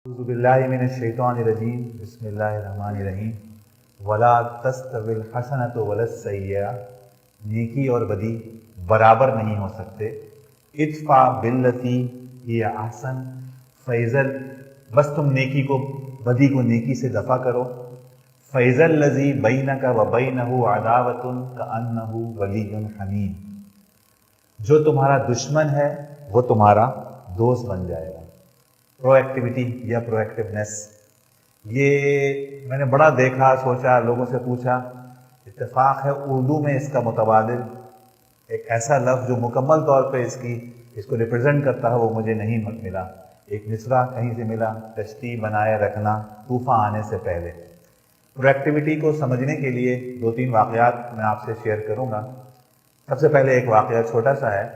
اعوذ باللہ من الشیطان الرجیم بسم اللہ الرحمن الرحیم ولا تستوی الحسنۃ ولا السیئۃ، نیکی اور بدی برابر نہیں ہو سکتے. ادفع باللتی ہی احسن، فیضل بس تم نیکی کو بدی کو نیکی سے دفع کرو. فیضل الذی بینک و بینہ عداوۃ کأنہ ولی حمیم، جو تمہارا دشمن ہے وہ تمہارا دوست بن جائے گا. پرو ایکٹیویٹی یا پرو ایکٹیونیس، یہ میں نے بڑا دیکھا، سوچا، لوگوں سے پوچھا. اتفاق ہے اردو میں اس کا متبادل ایک ایسا لفظ جو مکمل طور پہ اس کو ریپرزینٹ کرتا ہے وہ مجھے نہیں ملا. ایک مصرع کہیں سے ملا، کشتی بنائے رکھنا طوفان آنے سے پہلے. پرو ایکٹیویٹی کو سمجھنے کے لیے 2-3 واقعات میں آپ سے شیئر کروں گا. سب سے پہلے ایک واقعہ چھوٹا سا ہے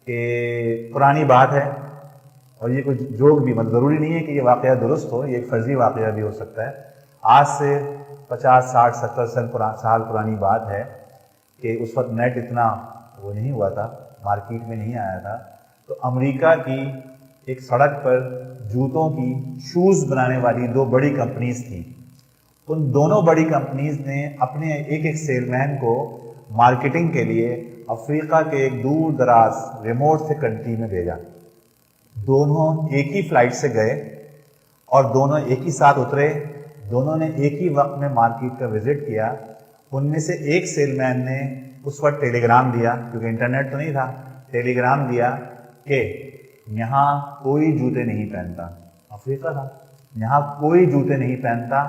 کہ پرانی بات ہے، اور یہ کوئی جوک بھی ضروری نہیں ہے کہ یہ واقعہ درست ہو، یہ ایک فرضی واقعہ بھی ہو سکتا ہے. آج سے 50 60 70 سال پرانی بات ہے کہ اس وقت نیٹ اتنا وہ نہیں ہوا تھا، مارکیٹ میں نہیں آیا تھا. تو امریکہ کی ایک سڑک پر جوتوں کی شوز بنانے والی 2 بڑی کمپنیز تھیں. ان دونوں بڑی کمپنیز نے اپنے ایک سیل مین کو مارکیٹنگ کے لیے افریقہ کے ایک دور دراز ریموٹ سے کنٹری میں بھیجا. دونوں ایک ہی فلائٹ سے گئے اور دونوں ایک ہی ساتھ اترے. دونوں نے ایک ہی وقت میں مارکیٹ کا وزٹ کیا. ان میں سے ایک سیل مین نے اس وقت ٹیلی گرام دیا، کیونکہ انٹرنیٹ تو نہیں تھا. ٹیلی گرام دیا کہ یہاں کوئی جوتے نہیں پہنتا، افریقہ تھا، یہاں کوئی جوتے نہیں پہنتا،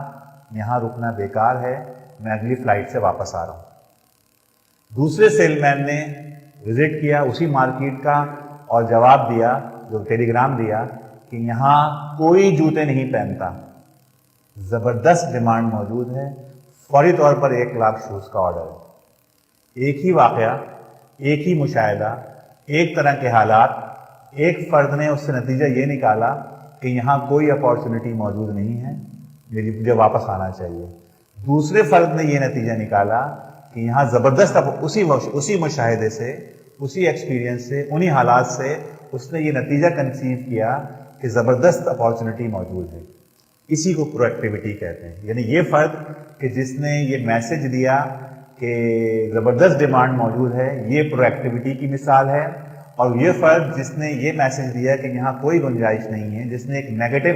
یہاں رکنا بیکار ہے، میں اگلی فلائٹ سے واپس آ رہا ہوں. دوسرے سیل مین نے وزٹ کیا اسی مارکیٹ کا اور جواب دیا، جو ٹیلی گرام دیا، کہ یہاں کوئی جوتے نہیں پہنتا. زبردست ڈیمانڈ موجود ہے، فوری طور پر 1 لاکھ شوز کا آرڈر ہے. ایک ہی واقعہ، ایک ہی مشاہدہ، ایک طرح کے حالات. ایک فرد نے اس سے نتیجہ یہ نکالا کہ یہاں کوئی اپارچونٹی موجود نہیں ہے، مجھے واپس آنا چاہیے. دوسرے فرد نے یہ نتیجہ نکالا کہ یہاں زبردست، اسی مشاہدے سے، اسی ایکسپیرینس سے، انہی حالات سے اس نے یہ نتیجہ کنسیو کیا کہ زبردست اپارچونٹی موجود ہے. اسی کو پرو ایکٹیویٹی کہتے ہیں. یعنی یہ فرد کہ جس نے یہ میسج دیا کہ زبردست ڈیمانڈ موجود ہے، یہ پرو ایکٹیویٹی کی مثال ہے. اور یہ فرد جس نے یہ میسج دیا کہ یہاں کوئی گنجائش نہیں ہے، جس نے ایک نیگیٹو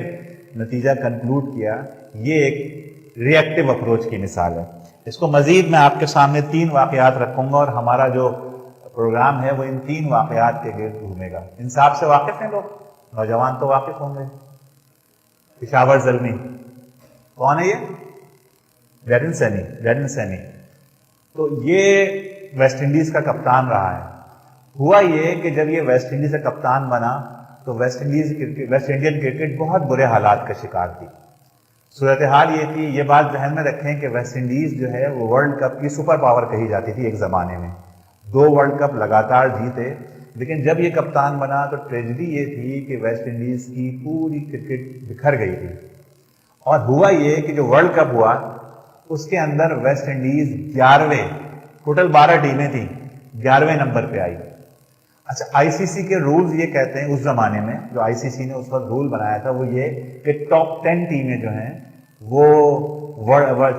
نتیجہ کنکلوڈ کیا، یہ ایک ری ایکٹیو اپروچ کی مثال ہے. اس کو مزید میں آپ کے سامنے 3 واقعات رکھوں گا اور ہمارا جو پروگرام ہے وہ ان 3 واقعات کے گرد گھومے گا. انصاف سے واقف ہیں لوگ؟ نوجوان تو واقف ہوں گے. پشاور زلمی کون ہے؟ یہ ڈیرن سینی. تو یہ ویسٹ انڈیز کا کپتان رہا ہے. ہوا یہ کہ جب یہ ویسٹ انڈیز کا کپتان بنا تو ویسٹ انڈین کرکٹ بہت برے حالات کا شکار تھی. صورتحال یہ تھی، یہ بات ذہن میں رکھیں کہ ویسٹ انڈیز جو ہے وہ ورلڈ کپ کی سپر پاور کہی جاتی تھی ایک زمانے میں. 2 ورلڈ کپ لگاتار جیتے. لیکن جب یہ کپتان بنا تو ٹریجڈی یہ تھی کہ ویسٹ انڈیز کی پوری کرکٹ بکھر گئی تھی. اور ہوا یہ کہ جو ورلڈ کپ ہوا اس کے اندر ویسٹ انڈیز 11ویں، ٹوٹل 12 ٹیمیں تھیں، 11ویں نمبر پہ آئی. اچھا، آئی سی سی کے رولز یہ کہتے ہیں، اس زمانے میں جو آئی سی سی نے اس وقت رول بنایا تھا وہ یہ کہ ٹاپ 10 ٹیمیں جو ہیں وہ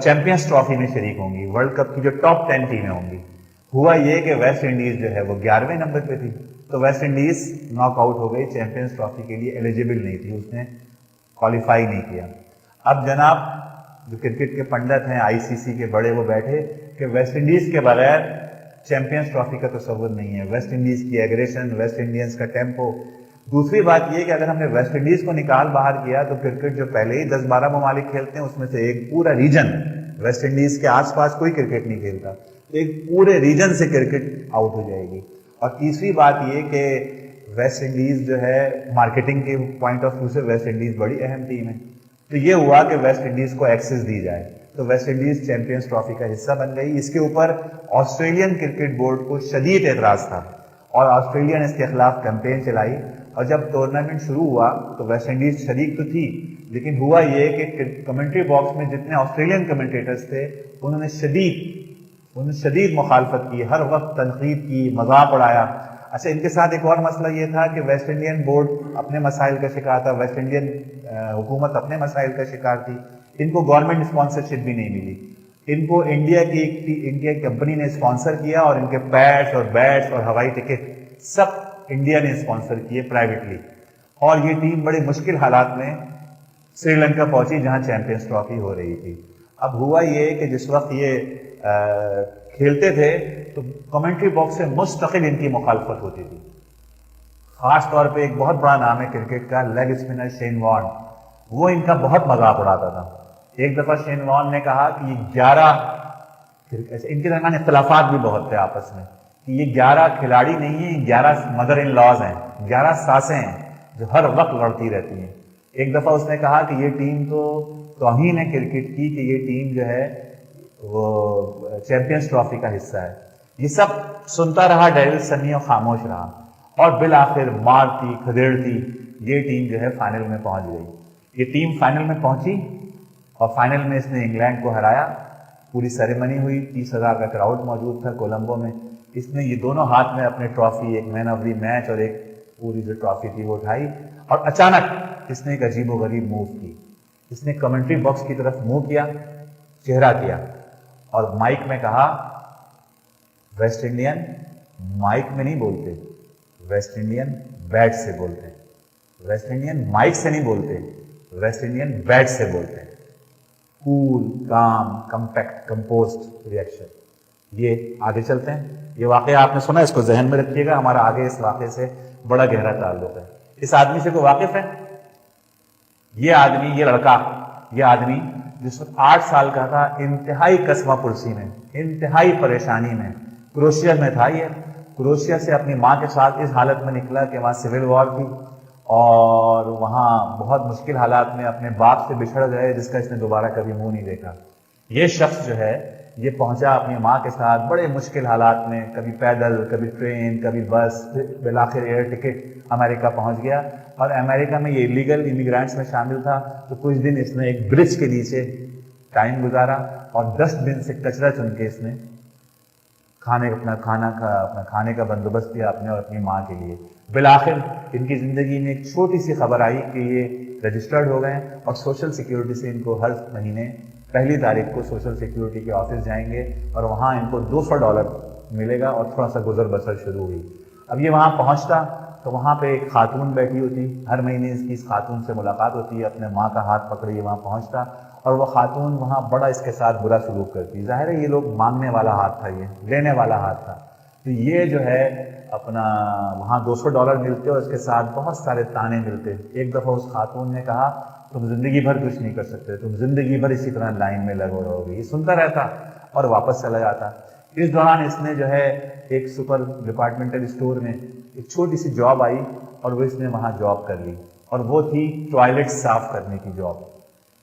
چیمپئنز ٹرافی میں شریک ہوں گی، ورلڈ کپ کی جو ٹاپ 10 ٹیمیں ہوں گی. ہوا یہ کہ ویسٹ انڈیز جو ہے وہ 11ویں نمبر پہ تھی، تو ویسٹ انڈیز ناک آؤٹ ہو گئی، چیمپئنز ٹرافی کے لیے ایلیجیبل نہیں تھی، اس نے کوالیفائی نہیں کیا. اب جناب جو کرکٹ کے پنڈت ہیں آئی سی سی کے بڑے، وہ بیٹھے کہ ویسٹ انڈیز کے بغیر چیمپئنز ٹرافی کا تصور نہیں ہے. ویسٹ انڈیز کی ایگریشن، ویسٹ انڈینز کا ٹیمپو. دوسری بات یہ کہ اگر ہم نے ویسٹ انڈیز کو نکال باہر کیا تو کرکٹ جو پہلے ہی 10-12 ممالک کھیلتے ہیں اس میں سے ایک پورا ریجن، ویسٹ انڈیز کے آس پاس کوئی کرکٹ نہیں کھیلتا، ایک پورے ریجن سے کرکٹ آؤٹ ہو جائے گی. اور تیسری بات یہ کہ ویسٹ انڈیز جو ہے مارکیٹنگ کے پوائنٹ آف ویو سے ویسٹ انڈیز بڑی اہم ٹیم ہے. تو یہ ہوا کہ ویسٹ انڈیز کو ایکسس دی جائے، تو ویسٹ انڈیز چیمپئنز ٹرافی کا حصہ بن گئی. اس کے اوپر آسٹریلین کرکٹ بورڈ کو شدید اعتراض تھا اور آسٹریلیا نے اس کے خلاف کیمپین چلائی. اور جب ٹورنامنٹ شروع ہوا تو ویسٹ انڈیز شریک تو تھی، لیکن ہوا یہ کہ کمنٹری باکس میں جتنے آسٹریلین کمنٹیٹرز تھے انہوں نے شدید مخالفت کی، ہر وقت تنقید کی، مذاق اڑایا. اچھا ان کے ساتھ ایک اور مسئلہ یہ تھا کہ ویسٹ انڈین بورڈ اپنے مسائل کا شکار تھا, ویسٹ انڈین حکومت اپنے مسائل کا شکار تھی, ان کو گورنمنٹ اسپانسرشپ بھی نہیں ملی, ان کو انڈیا کی کمپنی نے اسپانسر کیا اور ان کے پیڈس اور بیٹس اور ہوائی ٹکٹ سب انڈیا نے اسپانسر کیے پرائیویٹلی, اور یہ ٹیم بڑے مشکل حالات میں سری لنکا پہنچی جہاں چیمپئنز ٹرافی ہو رہی تھی. اب ہوا یہ کہ جس وقت یہ کھیلتے تھے تو کمنٹری باکس سے مستقل ان کی مخالفت ہوتی تھی. خاص طور پہ ایک بہت بڑا نام ہے کرکٹ کا, لیگ اسپنر شین وارن, وہ ان کا بہت مذاق اڑاتا تھا. ایک دفعہ شین وارن نے کہا کہ یہ 11 ان کے درمیان اختلافات بھی بہت تھے آپس میں کہ یہ 11 کھلاڑی نہیں ہیں, 11 مدر ان لاز ہیں, 11 ساسیں ہیں جو ہر وقت لڑتی رہتی ہیں. ایک دفعہ اس نے کہا کہ یہ ٹیم تو توہین ہے کرکٹ کی کہ یہ ٹیم جو ہے وہ چیمپئنز ٹرافی کا حصہ ہے. یہ سب سنتا رہا ڈیرل سنی اور خاموش رہا, اور بالآخر مارتی کھدیڑتی یہ ٹیم جو ہے فائنل میں پہنچ گئی. یہ ٹیم فائنل میں پہنچی اور فائنل میں اس نے انگلینڈ کو ہرایا. پوری سیریمنی ہوئی, 30,000 کا کراؤڈ موجود تھا کولمبو میں. اس نے یہ دونوں ہاتھ میں اپنے ٹرافی, ایک مین آف دی میچ اور ایک پوری جو ٹرافی تھی وہ اٹھائی, اور اچانک اس نے ایک عجیب و غریب موو کی. اس نے کمنٹری باکس کی طرف منہ کیا, چہرہ کیا, اور مائک میں کہا ویسٹ انڈین مائک میں نہیں بولتے, ویسٹ انڈین بیٹ سے بولتے ہیں. ویسٹ انڈین مائک سے نہیں بولتے, ویسٹ انڈین بیٹ سے بولتے ہیں. کول, کام, کمپیکٹ, کمپوزڈ ریئیکشن. یہ آگے چلتے ہیں. یہ واقعہ آپ نے سنا, اس کو ذہن میں رکھیے گا, ہمارا آگے اس واقعے سے بڑا گہرا تعلق ہے. اس آدمی سے کوئی واقف ہے؟ یہ آدمی, یہ لڑکا, یہ آدمی جس وقت 8 سال کا تھا, انتہائی کسوہ پرسی میں, انتہائی پریشانی میں, کروشیا میں تھا. یہ کروشیا سے اپنی ماں کے ساتھ اس حالت میں نکلا کہ وہاں سول وار تھی, اور وہاں بہت مشکل حالات میں اپنے باپ سے بچھڑ گئے جس کا اس نے دوبارہ کبھی منہ نہیں دیکھا. یہ شخص جو ہے یہ پہنچا اپنی ماں کے ساتھ بڑے مشکل حالات میں, کبھی پیدل, کبھی ٹرین, کبھی بس, بالآخر ایئر ٹکٹ امریکہ پہنچ گیا. اور امریکہ میں یہ ایلیگل امیگرینٹس میں شامل تھا, تو کچھ دن اس نے ایک برج کے نیچے ٹائم گزارا, اور ڈسٹ بن سے کچرا چن کے اس نے اپنا کھانے کا بندوبست کیا اپنے اور اپنی ماں کے لیے. بالآخر ان کی زندگی میں ایک چھوٹی سی خبر آئی کہ یہ رجسٹرڈ ہو گئے, اور سوشل سیکیورٹی سے ان کو ہر مہینے 1 تاریخ کو سوشل سیکیورٹی کے آفس جائیں گے, اور وہاں ان کو $200 ملے گا, اور تھوڑا سا گزر بسر شروع ہوئی. اب یہ وہاں پہنچتا تو وہاں پہ ایک خاتون بیٹھی ہوتی, ہر مہینے اس کی اس خاتون سے ملاقات ہوتی ہے, اپنے ماں کا ہاتھ پکڑے وہاں پہنچتا, اور وہ خاتون وہاں بڑا اس کے ساتھ برا سلوک کرتی. ظاہر ہے یہ لوگ مانگنے والا ہاتھ تھا, یہ لینے والا ہاتھ تھا, تو یہ جو ہے اپنا وہاں $200 ملتے اور اس کے ساتھ بہت سارے تانے ملتے. ایک دفعہ اس خاتون نے کہا تم زندگی بھر کچھ نہیں کر سکتے, تم زندگی بھر اسی طرح لائن میں لگو رہو گے. یہ سنتا رہتا اور واپس چلا جاتا. اس دوران اس نے جو ہے ایک سپر ڈپارٹمنٹل اسٹور میں ایک چھوٹی سی جاب آئی, اور وہ اس نے وہاں جاب کر لی, اور وہ تھی ٹوائلٹ صاف کرنے کی جاب.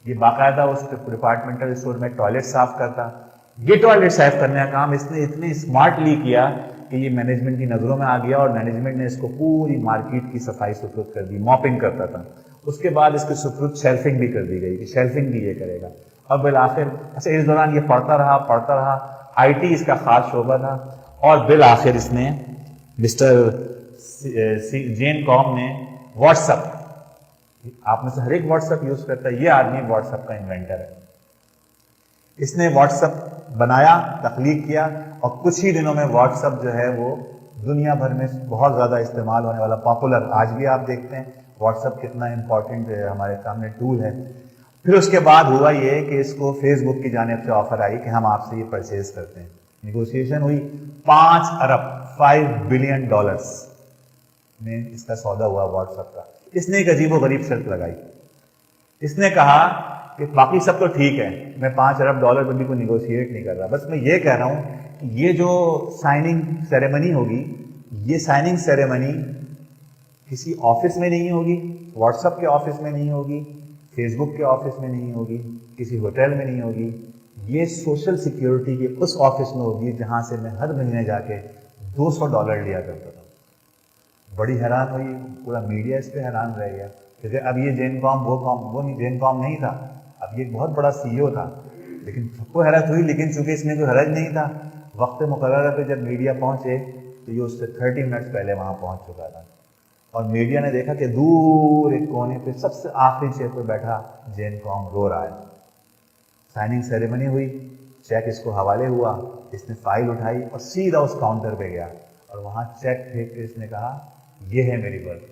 یہ باقاعدہ اس ڈپارٹمنٹل اسٹور میں ٹوائلٹ صاف کرتا. یہ ٹوائلٹ صاف کرنے کا کام اس نے اتنی اسمارٹلی کیا کہ یہ مینجمنٹ کی نظروں میں آ گیا, اور مینجمنٹ نے اس کو پوری مارکیٹ کی صفائی ستھرت کر دی, موپنگ کرتا تھا. اس کے بعد اس کی ستھرت شیلفنگ بھی کر دی گئی کہ شیلفنگ بھی یہ کرے گا. اب بالآخر اچھا اس دوران یہ پڑھتا رہا. آئی ٹی اس کا خاص شعبہ تھا, اور بالآخر اس نے مسٹر جین کام نے واٹس ایپ, آپ میں سے ہر ایک واٹس ایپ یوز کرتا ہے, یہ آدمی واٹس ایپ کا انوینٹر ہے. اس نے واٹس ایپ بنایا, تخلیق کیا, اور کچھ ہی دنوں میں واٹس ایپ جو ہے وہ دنیا بھر میں بہت زیادہ استعمال ہونے والا, پاپولر. آج بھی آپ دیکھتے ہیں واٹس ایپ کتنا امپورٹنٹ ہمارے سامنے ٹول ہے. پھر اس کے بعد ہوا یہ کہ اس کو فیس بک کی جانب سے آفر آئی کہ ہم آپ سے یہ پرچیز کرتے ہیں. نیگوشیشن ہوئی, $5 بلین میں اس کا سودا ہوا واٹس ایپ کا. اس نے ایک عجیب و غریب شرط لگائی. اس نے کہا کہ باقی سب تو ٹھیک ہے, میں $5 ارب بھی کوئی نیگوشیٹ نہیں کر رہا, بس میں یہ کہہ رہا ہوں کہ یہ جو سائننگ سیریمنی ہوگی, یہ سائننگ سیریمنی کسی آفس میں نہیں ہوگی, واٹس ایپ کے آفس میں نہیں ہوگی, فیس بک کے آفس میں نہیں ہوگی, کسی ہوٹل میں نہیں ہوگی, یہ سوشل سیکیورٹی کے اس آفس میں ہوگی جہاں سے میں ہر مہینے جا کے $200 لیا کرتا تھا. بڑی حیران ہوئی, پورا میڈیا اس پہ حیران رہ گیا. کیونکہ اب یہ جین کام وہ نہیں, جین کام نہیں تھا, اب یہ بہت بڑا CEO تھا. لیکن سب کو حیرت ہوئی, لیکن چونکہ اس میں کوئی حرج نہیں تھا, وقت مقررہ پہ جب میڈیا پہنچے تو یہ اس سے 30 منٹس پہلے وہاں پہنچ چکا تھا. اور میڈیا نے دیکھا کہ دور ایک کونے پہ سب سے آخری چیئر پہ بیٹھا جین کانگ رو رہا ہے. سائننگ سیریمنی ہوئی, چیک اس کو حوالے ہوا, اس نے فائل اٹھائی اور سیدھا اس کاؤنٹر پہ گیا اور وہاں چیک پھینک کے اس نے کہا یہ ہے میری برتھ.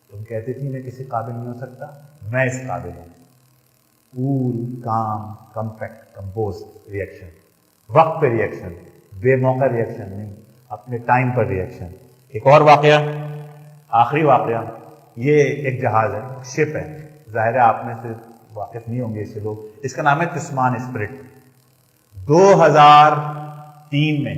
تم کہتی تھی میں کسی قابل نہیں ہو سکتا, میں اس قابل ہوں. کول, کام, کمپیکٹ, کمپوز ریئیکشن, وقت پہ ریئیکشن, بے موقع ریئیکشن نہیں, اپنے ٹائم پر ریئیکشن. ایک اور واقعہ, آخری واقعہ, یہ ایک جہاز ہے, شپ ہے, ظاہر ہے آپ میں سے واقف نہیں ہوں گے اس سے لوگ. اس کا نام ہے تسمان اسپرٹ. 2003 میں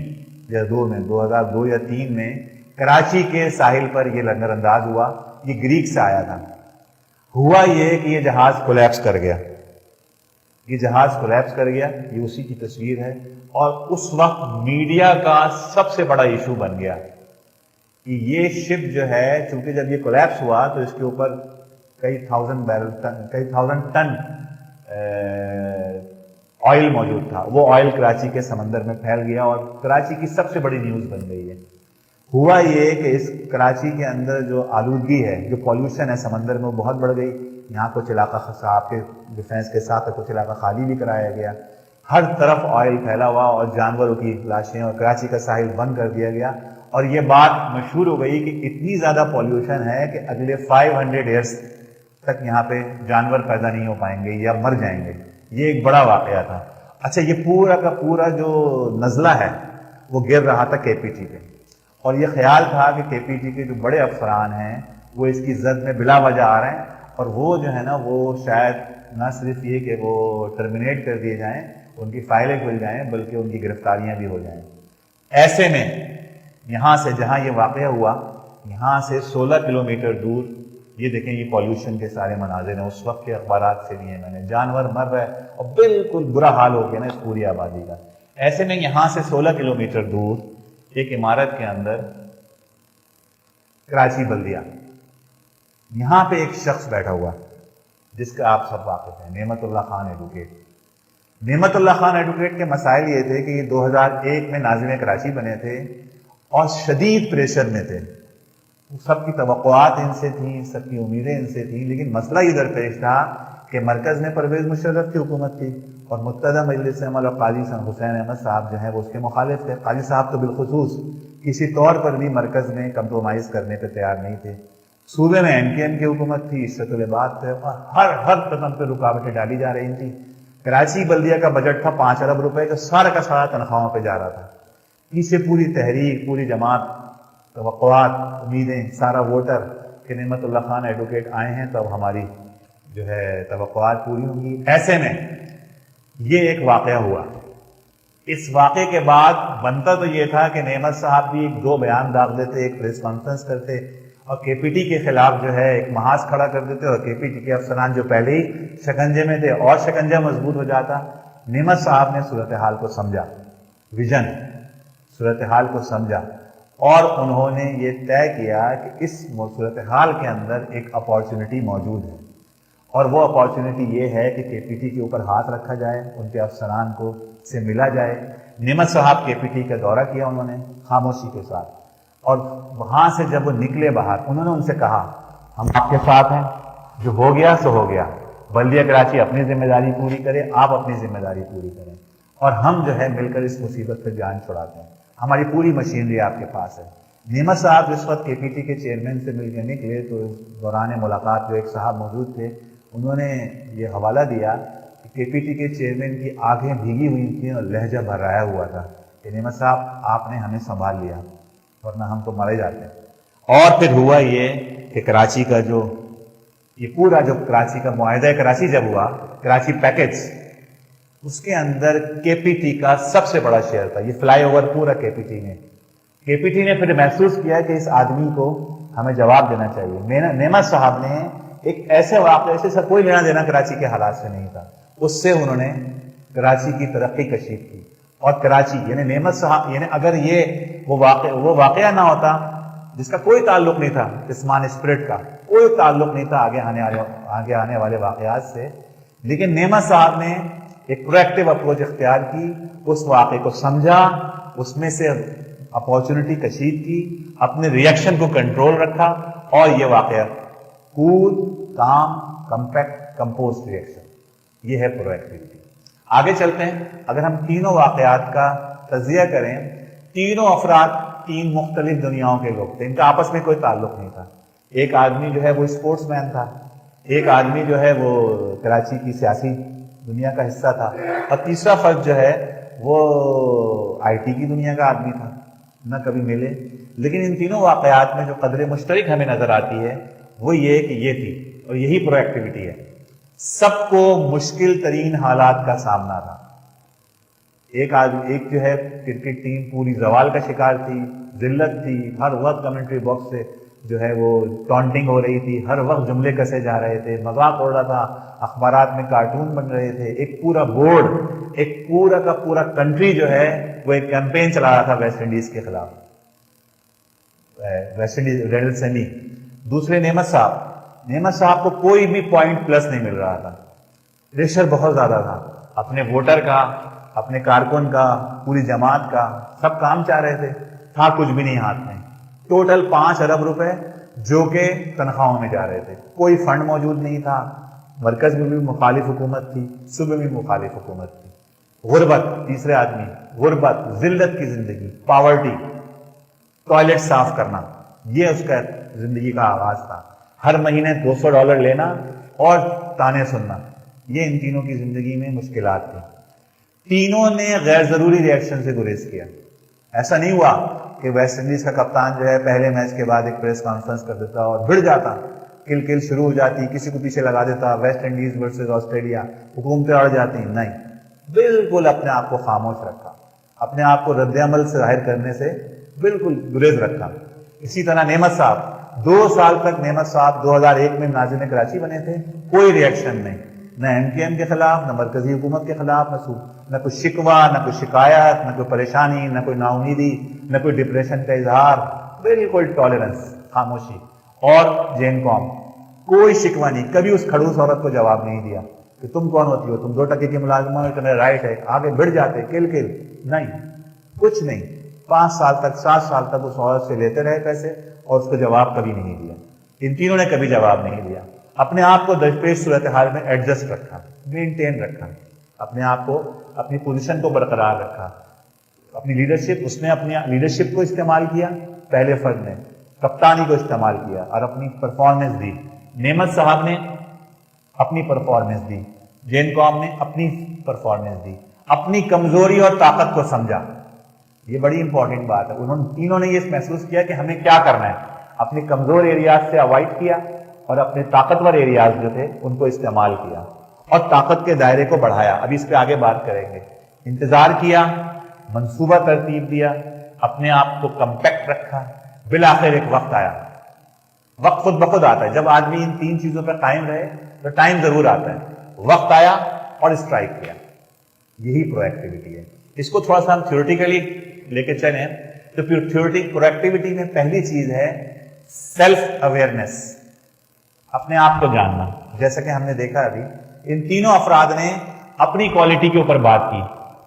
یا 2002 یا 2003 میں کراچی کے ساحل پر یہ لنگر انداز ہوا. یہ گریک سے آیا تھا. ہوا یہ کہ یہ جہاز کولیپس کر گیا. یہ جہاز کولیپس کر گیا, یہ اسی کی تصویر ہے. اور اس وقت میڈیا کا سب سے بڑا ایشو بن گیا کہ یہ شپ جو ہے, چونکہ جب یہ کولیپس ہوا تو اس کے اوپر کئی تھاؤزنڈ ٹن آئل موجود تھا. وہ آئل کراچی کے سمندر میں پھیل گیا اور کراچی کی سب سے بڑی نیوز بن گئی ہے. ہوا یہ کہ اس کراچی کے اندر جو آلودگی ہے, جو پالوشن ہے سمندر میں, وہ بہت بڑھ گئی. یہاں کچھ علاقہ صاحب کے ڈیفینس کے ساتھ کچھ علاقہ خالی بھی کرایا گیا. ہر طرف آئل پھیلا ہوا اور جانوروں کی لاشیں, اور کراچی کا ساحل بند کر دیا گیا. اور یہ بات مشہور ہو گئی کہ اتنی زیادہ پالوشن ہے کہ اگلے 500 ایئرس تک یہاں پہ جانور پیدا نہیں ہو پائیں گے یا مر جائیں گے. یہ ایک بڑا واقعہ تھا. اچھا, یہ پورا کا پورا جو نزلہ ہے وہ گر رہا تھا کے پی ٹی پہ, اور یہ خیال تھا کہ کے پی ٹی کے جو بڑے افسران ہیں وہ اس کی زد میں بلا وجہ آ رہے ہیں, اور وہ جو ہے نا وہ شاید نہ صرف یہ کہ وہ ٹرمینیٹ کر دیے جائیں, ان کی فائلیں کھل جائیں, بلکہ ان کی گرفتاریاں بھی ہو جائیں. ایسے میں یہاں سے, جہاں یہ واقعہ ہوا, یہاں سے 16 کلومیٹر دور, یہ دیکھیں یہ پالوشن کے سارے مناظر ہیں. اس وقت کے اخبارات سے لیے میں نے, جانور مر رہے اور بالکل برا حال ہو گیا نا اس پوری آبادی کا. ایسے میں یہاں سے 16 کلومیٹر دور ایک عمارت کے اندر کراچی بلدیہ, یہاں پہ ایک شخص بیٹھا ہوا جس کا آپ سب واقف ہیں, نعمت اللہ خان ایڈوکیٹ. نعمت اللہ خان ایڈوکیٹ کے مسائل یہ تھے کہ یہ 2001 میں ناظم کراچی بنے تھے اور شدید پریشر میں تھے. سب کی توقعات ان سے تھیں, سب کی امیدیں ان سے تھیں, لیکن مسئلہ یہ درپیش تھا کہ مرکز میں پرویز مشرف کی حکومت تھی اور مقتدہ مجلس عمل اور قاضی حسین احمد صاحب جو ہیں وہ اس کے مخالف تھے. قاضی صاحب تو بالخصوص کسی طور پر بھی مرکز میں کمپرومائز کرنے پہ تیار نہیں تھے. صوبے میں ایم کی ایم کی حکومت تھی, عشرت العباد تھے, اور ہر قدم پہ رکاوٹیں ڈالی جا رہی تھیں. کراچی بلدیہ کا بجٹ تھا 5 ارب روپے, جو سارا کا سارا تنخواہوں پہ جا رہا تھا. پیچھے پوری تحریک, پوری جماعت, توقعات, امیدیں, سارا ووٹر کہ نعمت اللہ خان ایڈوکیٹ آئے ہیں تو اب ہماری جو ہے توقعات پوری ہوں گی. ایسے میں یہ ایک واقعہ ہوا. اس واقعے کے بعد بنتا تو یہ تھا کہ نعمت صاحب بھی 2 بیان داغ دیتے, ایک پریس کانفرنس کرتے اور کے پی ٹی کے خلاف جو ہے ایک محاذ کھڑا کر دیتے, اور کے پی ٹی کے افسران جو پہلے ہی شکنجے میں تھے اور شکنجہ مضبوط ہو جاتا. نعمت صاحب نے صورتحال کو سمجھا, ویژن صورتحال کو سمجھا, اور انہوں نے یہ طے کیا کہ اس صورتحال کے اندر ایک اپارچونٹی موجود ہے, اور وہ اپارچونٹی یہ ہے کہ کے پی ٹی کے اوپر ہاتھ رکھا جائے, ان کے افسران کو سے ملا جائے. نعمت صاحب کے پی ٹی کا دورہ کیا انہوں نے خاموشی کے ساتھ, اور وہاں سے جب وہ نکلے باہر, انہوں نے ان سے کہا ہم آپ کے ساتھ ہیں, جو ہو گیا سو ہو گیا, بلدیہ کراچی اپنی ذمہ داری پوری کرے, آپ اپنی ذمہ داری پوری کریں, اور ہم جو ہے مل کر اس مصیبت پہ جان چھڑاتے ہیں. ہماری پوری مشینری آپ کے پاس ہے. نعمت صاحب جس وقت کے پی ٹی کے چیئرمین سے مل کے نکلے تو دوران ملاقات جو ایک صاحب موجود تھے, انہوں نے یہ حوالہ دیا کہ کے پی ٹی کے چیئرمین کی آنکھیں بھیگی ہوئی تھیں اور لہجہ بھرایا ہوا تھا کہ نعمت صاحب آپ نے ہمیں سنبھال لیا, ورنہ ہم تو مرے جاتے ہیں. اور پھر ہوا یہ کہ کراچی کا جو یہ پورا جو کراچی کا معاہدہ کراچی جب ہوا, کراچی پیکج, اس کے اندر کے پی ٹی کا سب سے بڑا شیئر تھا. یہ فلائی اوور پورا کے پی ٹی نے پھر محسوس کیا کہ اس آدمی کو ہمیں جواب دینا چاہیے. نعمت صاحب نے ایک ایسے واقعے سے کوئی لینا دینا کراچی کے حالات سے نہیں تھا, اس سے انہوں نے کراچی کی ترقی کشید کی. اور کراچی یعنی نعمت صاحب, یعنی اگر یہ وہ واقعہ نہ ہوتا جس کا کوئی تعلق نہیں تھا, تسمان اسپرٹ کا کوئی تعلق نہیں تھا آگے آنے والے واقعات سے, لیکن نعمت صاحب نے ایک پرویکٹیو اپروچ اختیار کی, اس واقعے کو سمجھا, اس میں سے اپارچونٹی کشید کی، اپنے ریئیکشن کو کنٹرول رکھا، اور یہ واقعہ کول، کام، کمپیکٹ، کمپوزڈ ریئیکشن، یہ ہے پرو ایکٹیویٹی۔ آگے چلتے ہیں۔ اگر ہم تینوں واقعات کا تجزیہ کریں، تینوں افراد تین مختلف دنیاؤں کے لوگ تھے، ان کا آپس میں کوئی تعلق نہیں تھا۔ ایک آدمی جو ہے وہ اسپورٹس مین تھا، ایک آدمی جو ہے وہ کراچی کی سیاسی دنیا کا حصہ تھا، اور تیسرا فرد جو ہے وہ آئی ٹی کی دنیا کا آدمی تھا، نہ کبھی ملے۔ لیکن ان تینوں واقعات میں جو قدر مشترک ہمیں نظر آتی ہے وہ یہ کہ یہ تھی، اور یہی پرو ایکٹیویٹی ہے، سب کو مشکل ترین حالات کا سامنا تھا۔ ایک جو ہے کرکٹ ٹیم پوری زوال کا شکار تھی، ذلت تھی، ہر وقت کمنٹری باکس سے جو ہے وہ ٹانٹنگ ہو رہی تھی، ہر وقت جملے کسے جا رہے تھے، مذاق اڑ رہا تھا، اخبارات میں کارٹون بن رہے تھے۔ ایک پورا بورڈ، ایک پورا کا پورا کنٹری جو ہے وہ ایک کیمپین چلا رہا تھا ویسٹ انڈیز کے خلاف، ویسٹ انڈیز ریڈل سیمی۔ دوسرے نعمت صاحب کو کوئی بھی پوائنٹ پلس نہیں مل رہا تھا، پریشر بہت زیادہ تھا، اپنے ووٹر کا، اپنے کارکن کا، پوری جماعت کا، سب کام چاہ رہے تھے، تھا کچھ بھی نہیں ہاتھ میں۔ ٹوٹل 5 ارب روپے جو کہ تنخواہوں میں جا رہے تھے، کوئی فنڈ موجود نہیں تھا، مرکز میں بھی مخالف حکومت تھی، صوبے میں بھی مخالف حکومت تھی۔ غربت، تیسرے آدمی، غربت، ذلت کی زندگی، پاورٹی، ٹوائلٹ صاف کرنا، یہ اس کا زندگی کا آغاز تھا۔ ہر مہینے $200 لینا اور تانے سننا، یہ ان تینوں کی زندگی میں مشکلات تھی۔ تینوں نے غیر ضروری ریئیکشن سے گریز کیا۔ ایسا نہیں ہوا کہ ویسٹ انڈیز کا کپتان جو ہے پہلے میچ کے بعد ایک پریس کانفرنس کر دیتا اور بھڑ جاتا، کل شروع ہو جاتی، کسی کو پیچھے لگا دیتا، ویسٹ انڈیز ورسز آسٹریلیا، حکومتیں اڑ جاتی۔ نہیں، بالکل اپنے آپ کو خاموش رکھا، اپنے آپ کو رد عمل سے ظاہر کرنے سے بالکل گریز رکھا۔ اسی طرح نعمت صاحب، 2 سال تک نعمت صاحب 2001 میں ناظرین کراچی بنے تھے، کوئی ریئیکشن نہیں، نہ ایم کیو ایم کے خلاف، نہ مرکزی حکومت کے خلاف، نہ کوئی شکوہ، نہ کوئی شکایت، نہ کوئی پریشانی، نہ کوئی نا امیدی، نہ کوئی ڈپریشن کا اظہار، بالکل ٹالرنس، خاموشی۔ اور جین قوم، کوئی شکوہ نہیں، کبھی اس کھڑوس عورت کو جواب نہیں دیا کہ تم کون ہوتی ہو، تم 2 ٹکے کی ملازمہ ہو، تمہیں رائٹ ہے، آگے بڑھ جاتے کل نہیں، کچھ نہیں۔ 5 سال تک، 7 سال تک اس عورت سے لیتے رہے پیسے اور اس کو جواب کبھی نہیں دیا۔ ان تینوں نے کبھی جواب نہیں دیا، اپنے آپ کو درپیش صورتحال میں ایڈجسٹ رکھا، مینٹین رکھا، اپنے آپ کو، اپنی پوزیشن کو برقرار رکھا۔ اپنی لیڈرشپ، اس نے اپنی لیڈرشپ کو استعمال کیا، پہلے فرد نے کپتانی کو استعمال کیا اور اپنی پرفارمنس دی۔ نعمت صاحب نے اپنی پرفارمنس دی، جین قوم نے اپنی پرفارمنس دی، اپنی کمزوری اور طاقت کو سمجھا۔ یہ بڑی امپورٹنٹ بات ہے، انہوں تینوں نے یہ محسوس کیا کہ ہمیں کیا کرنا ہے، اپنی کمزور ایریاز سے اوائڈ کیا اور اپنے طاقتور ایریاز جو تھے ان کو استعمال کیا اور طاقت کے دائرے کو بڑھایا۔ ابھی اس پہ آگے بات کریں گے۔ انتظار کیا، منصوبہ ترتیب دیا، اپنے آپ کو کمپیکٹ رکھا، بالآخر ایک وقت آیا۔ وقت خود بخود آتا ہے، جب آدمی ان 3 چیزوں پہ قائم رہے تو ٹائم ضرور آتا ہے۔ وقت آیا اور اسٹرائک کیا، یہی پرو ایکٹیویٹی ہے۔ اس کو تھوڑا سا ہم تھیوریٹیکلی لے کے چلیں تو پرو ایکٹیویٹی میں پہلی چیز ہے سیلف اویئرنیس، اپنے آپ کو جاننا۔ جیسا کہ ہم نے دیکھا ابھی، ان تینوں افراد نے اپنی کوالٹی کے اوپر بات کی،